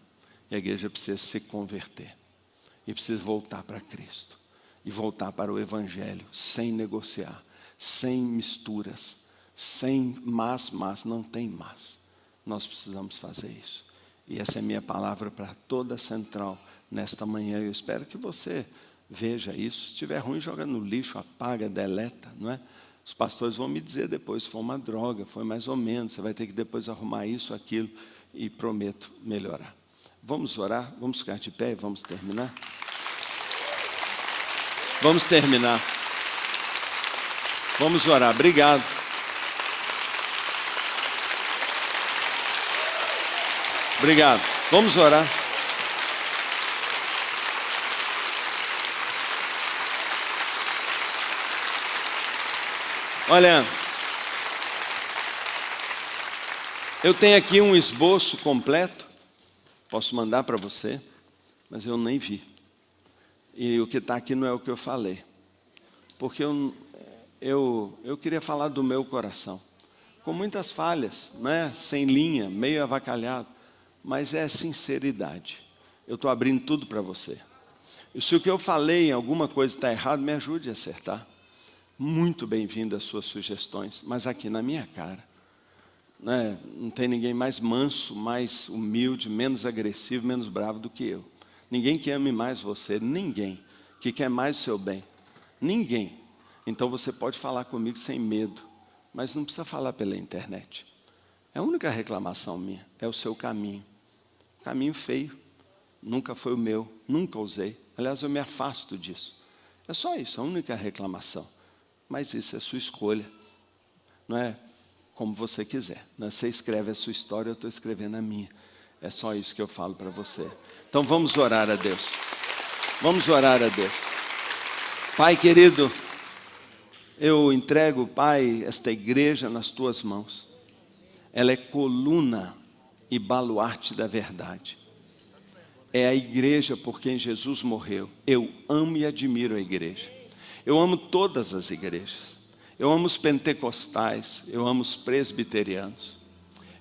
E a igreja precisa se converter. E precisa voltar para Cristo. E voltar para o Evangelho, sem negociar, sem misturas, sem mas, não tem mas. Nós precisamos fazer isso. E essa é a minha palavra para toda a Central nesta manhã. Eu espero que você veja isso. Se estiver ruim, joga no lixo, apaga, deleta, não é? Os pastores vão me dizer depois, foi uma droga, foi mais ou menos. Você vai ter que depois arrumar isso, aquilo. E prometo melhorar. Vamos orar? Vamos ficar de pé e vamos terminar? Vamos terminar. Vamos orar. Obrigado. Obrigado. Vamos orar. Olha, eu tenho aqui um esboço completo, posso mandar para você, mas eu nem vi. E o que está aqui não é o que eu falei, porque eu queria falar do meu coração, com muitas falhas, né? Sem linha, meio avacalhado, mas é sinceridade. Eu estou abrindo tudo para você. E se o que eu falei em alguma coisa está errado, me ajude a acertar. Muito bem-vindo as suas sugestões, mas aqui na minha cara. Né? Não tem ninguém mais manso, mais humilde, menos agressivo, menos bravo do que eu. Ninguém que ame mais você, ninguém que quer mais o seu bem. Ninguém. Então você pode falar comigo sem medo, mas não precisa falar pela internet. A única reclamação minha é o seu caminho. Caminho feio. Nunca foi o meu, nunca usei. Aliás, eu me afasto disso. É só isso, a única reclamação. Mas isso é sua escolha. Não é como você quiser. Não é? Você escreve a sua história, eu estou escrevendo a minha. É só isso que eu falo para você. Então vamos orar a Deus. Vamos orar a Deus. Pai querido, eu entrego, Pai, esta igreja nas tuas mãos. Ela é coluna e baluarte da verdade. É a igreja por quem Jesus morreu. Eu amo e admiro a igreja. Eu amo todas as igrejas. Eu amo os pentecostais. Eu amo os presbiterianos.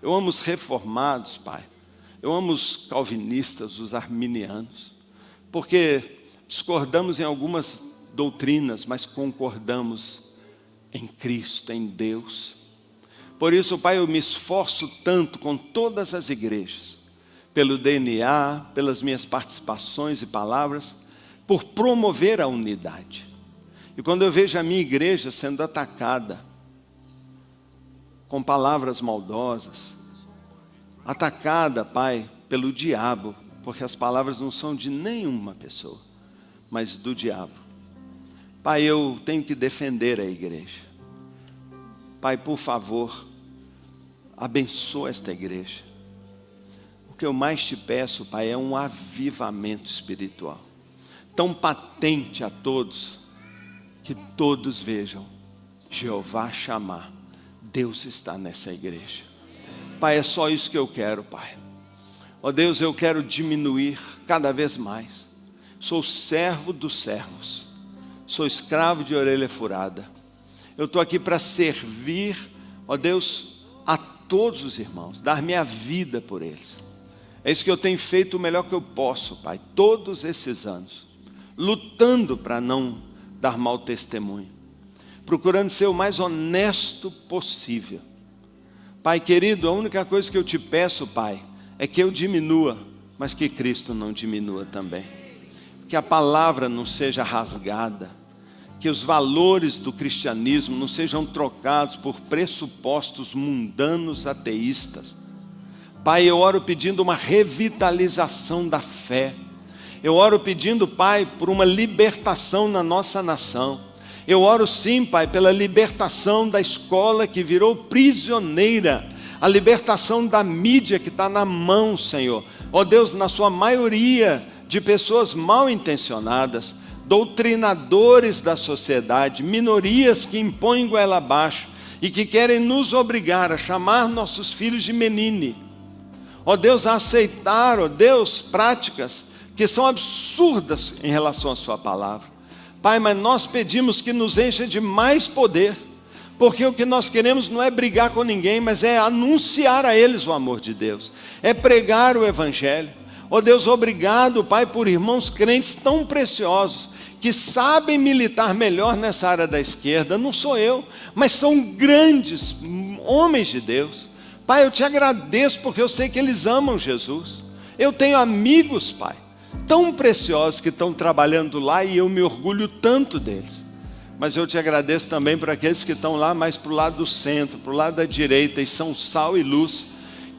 Eu amo os reformados, Pai. Eu amo os calvinistas, os arminianos. Porque discordamos em algumas doutrinas, mas concordamos em Cristo, em Deus. Por isso, Pai, eu me esforço tanto com todas as igrejas, pelo DNA, pelas minhas participações e palavras, por promover a unidade. E quando eu vejo a minha igreja sendo atacada com palavras maldosas, atacada, Pai, pelo diabo, porque as palavras não são de nenhuma pessoa, mas do diabo. Pai, eu tenho que defender a igreja. Pai, por favor, abençoa esta igreja. O que eu mais te peço, Pai, é um avivamento espiritual, tão patente a todos, que todos vejam, Jeová chamar, Deus está nessa igreja. Pai, é só isso que eu quero, Pai. Ó Deus, eu quero diminuir cada vez mais. Sou servo dos servos, sou escravo de orelha furada. Eu estou aqui para servir, ó Deus, a todos os irmãos, dar minha vida por eles. É isso que eu tenho feito o melhor que eu posso, Pai, todos esses anos, lutando para não dar mau testemunho, procurando ser o mais honesto possível. Pai querido, a única coisa que eu te peço, Pai, é que eu diminua mas que Cristo não diminua também. Que a palavra não seja rasgada, que os valores do cristianismo não sejam trocados por pressupostos mundanos ateístas. Pai, eu oro pedindo uma revitalização da fé. Eu oro pedindo, Pai, por uma libertação na nossa nação. Eu oro sim, Pai, pela libertação da escola que virou prisioneira, a libertação da mídia que está na mão, Senhor. Ó Deus, na sua maioria de pessoas mal intencionadas, doutrinadores da sociedade, minorias que impõem goela abaixo e que querem nos obrigar a chamar nossos filhos de menine. Ó Deus, a aceitar, ó Deus, práticas que são absurdas em relação à sua palavra. Pai, mas nós pedimos que nos encha de mais poder, porque o que nós queremos não é brigar com ninguém, mas é anunciar a eles o amor de Deus, é pregar o evangelho. Ó Deus, obrigado, Pai, por irmãos crentes tão preciosos, que sabem militar melhor nessa área da esquerda. Não sou eu, mas são grandes homens de Deus. Pai, eu te agradeço porque eu sei que eles amam Jesus. Eu tenho amigos, Pai, tão preciosos que estão trabalhando lá e eu me orgulho tanto deles. Mas eu te agradeço também por aqueles que estão lá mais para o lado do centro, para o lado da direita, e são sal e luz,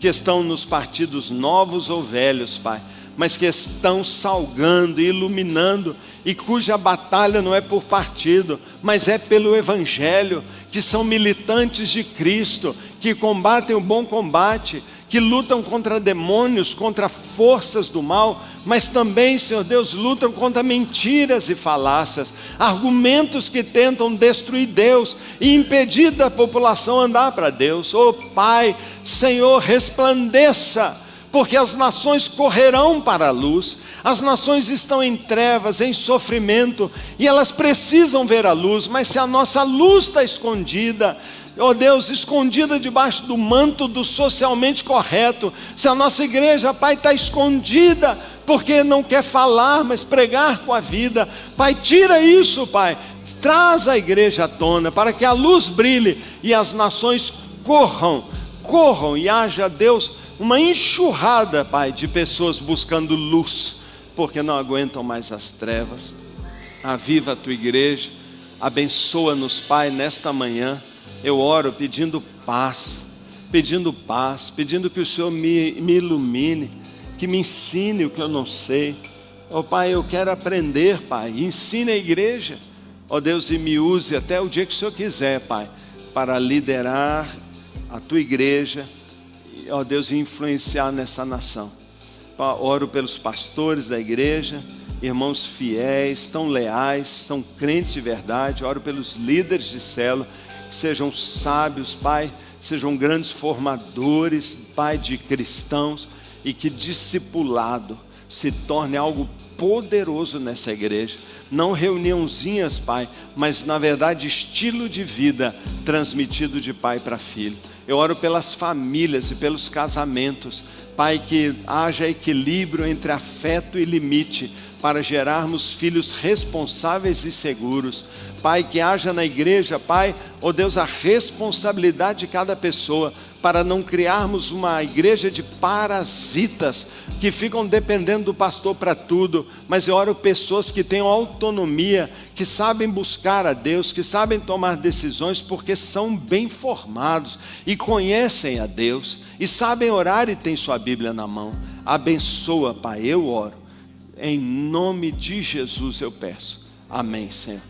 que estão nos partidos novos ou velhos, Pai, mas que estão salgando e iluminando, e cuja batalha não é por partido, mas é pelo evangelho, que são militantes de Cristo, que combatem o bom combate, que lutam contra demônios, contra forças do mal, mas também, Senhor Deus, lutam contra mentiras e falácias, argumentos que tentam destruir Deus e impedir da população andar para Deus. Oh Pai, Senhor, resplandeça, porque as nações correrão para a luz. As nações estão em trevas, em sofrimento, e elas precisam ver a luz, mas se a nossa luz está escondida, ó Deus, escondida debaixo do manto do socialmente correto, se a nossa igreja, Pai, está escondida, porque não quer falar, mas pregar com a vida, Pai, tira isso, Pai, traz a igreja à tona, para que a luz brilhe, e as nações corram, e haja, Deus, uma enxurrada, Pai, de pessoas buscando luz, porque não aguentam mais as trevas. Aviva a tua igreja, abençoa-nos, Pai, nesta manhã. Eu oro pedindo paz, pedindo que o Senhor me ilumine, que me ensine o que eu não sei. Ó Pai, eu quero aprender, Pai, ensine a igreja, ó Deus, e me use até o dia que o Senhor quiser, Pai, para liderar a tua igreja, ó Deus, e influenciar nessa nação. Oro pelos pastores da igreja, irmãos fiéis, tão leais, tão crentes de verdade. Oro pelos líderes de célula, que sejam sábios, Pai, sejam grandes formadores, Pai, de cristãos, e que discipulado se torne algo poderoso nessa igreja. Não reuniãozinhas, Pai, mas na verdade estilo de vida transmitido de pai para filho. Eu oro pelas famílias e pelos casamentos, Pai, que haja equilíbrio entre afeto e limite, para gerarmos filhos responsáveis e seguros. Pai, que haja na igreja, Pai, ó Deus, a responsabilidade de cada pessoa, para não criarmos uma igreja de parasitas, que ficam dependendo do pastor para tudo. Mas eu oro pessoas que tenham autonomia, que sabem buscar a Deus, que sabem tomar decisões, porque são bem formados, e conhecem a Deus, e sabem orar e têm sua Bíblia na mão. Abençoa, Pai, eu oro. Em nome de Jesus eu peço. Amém, Senhor.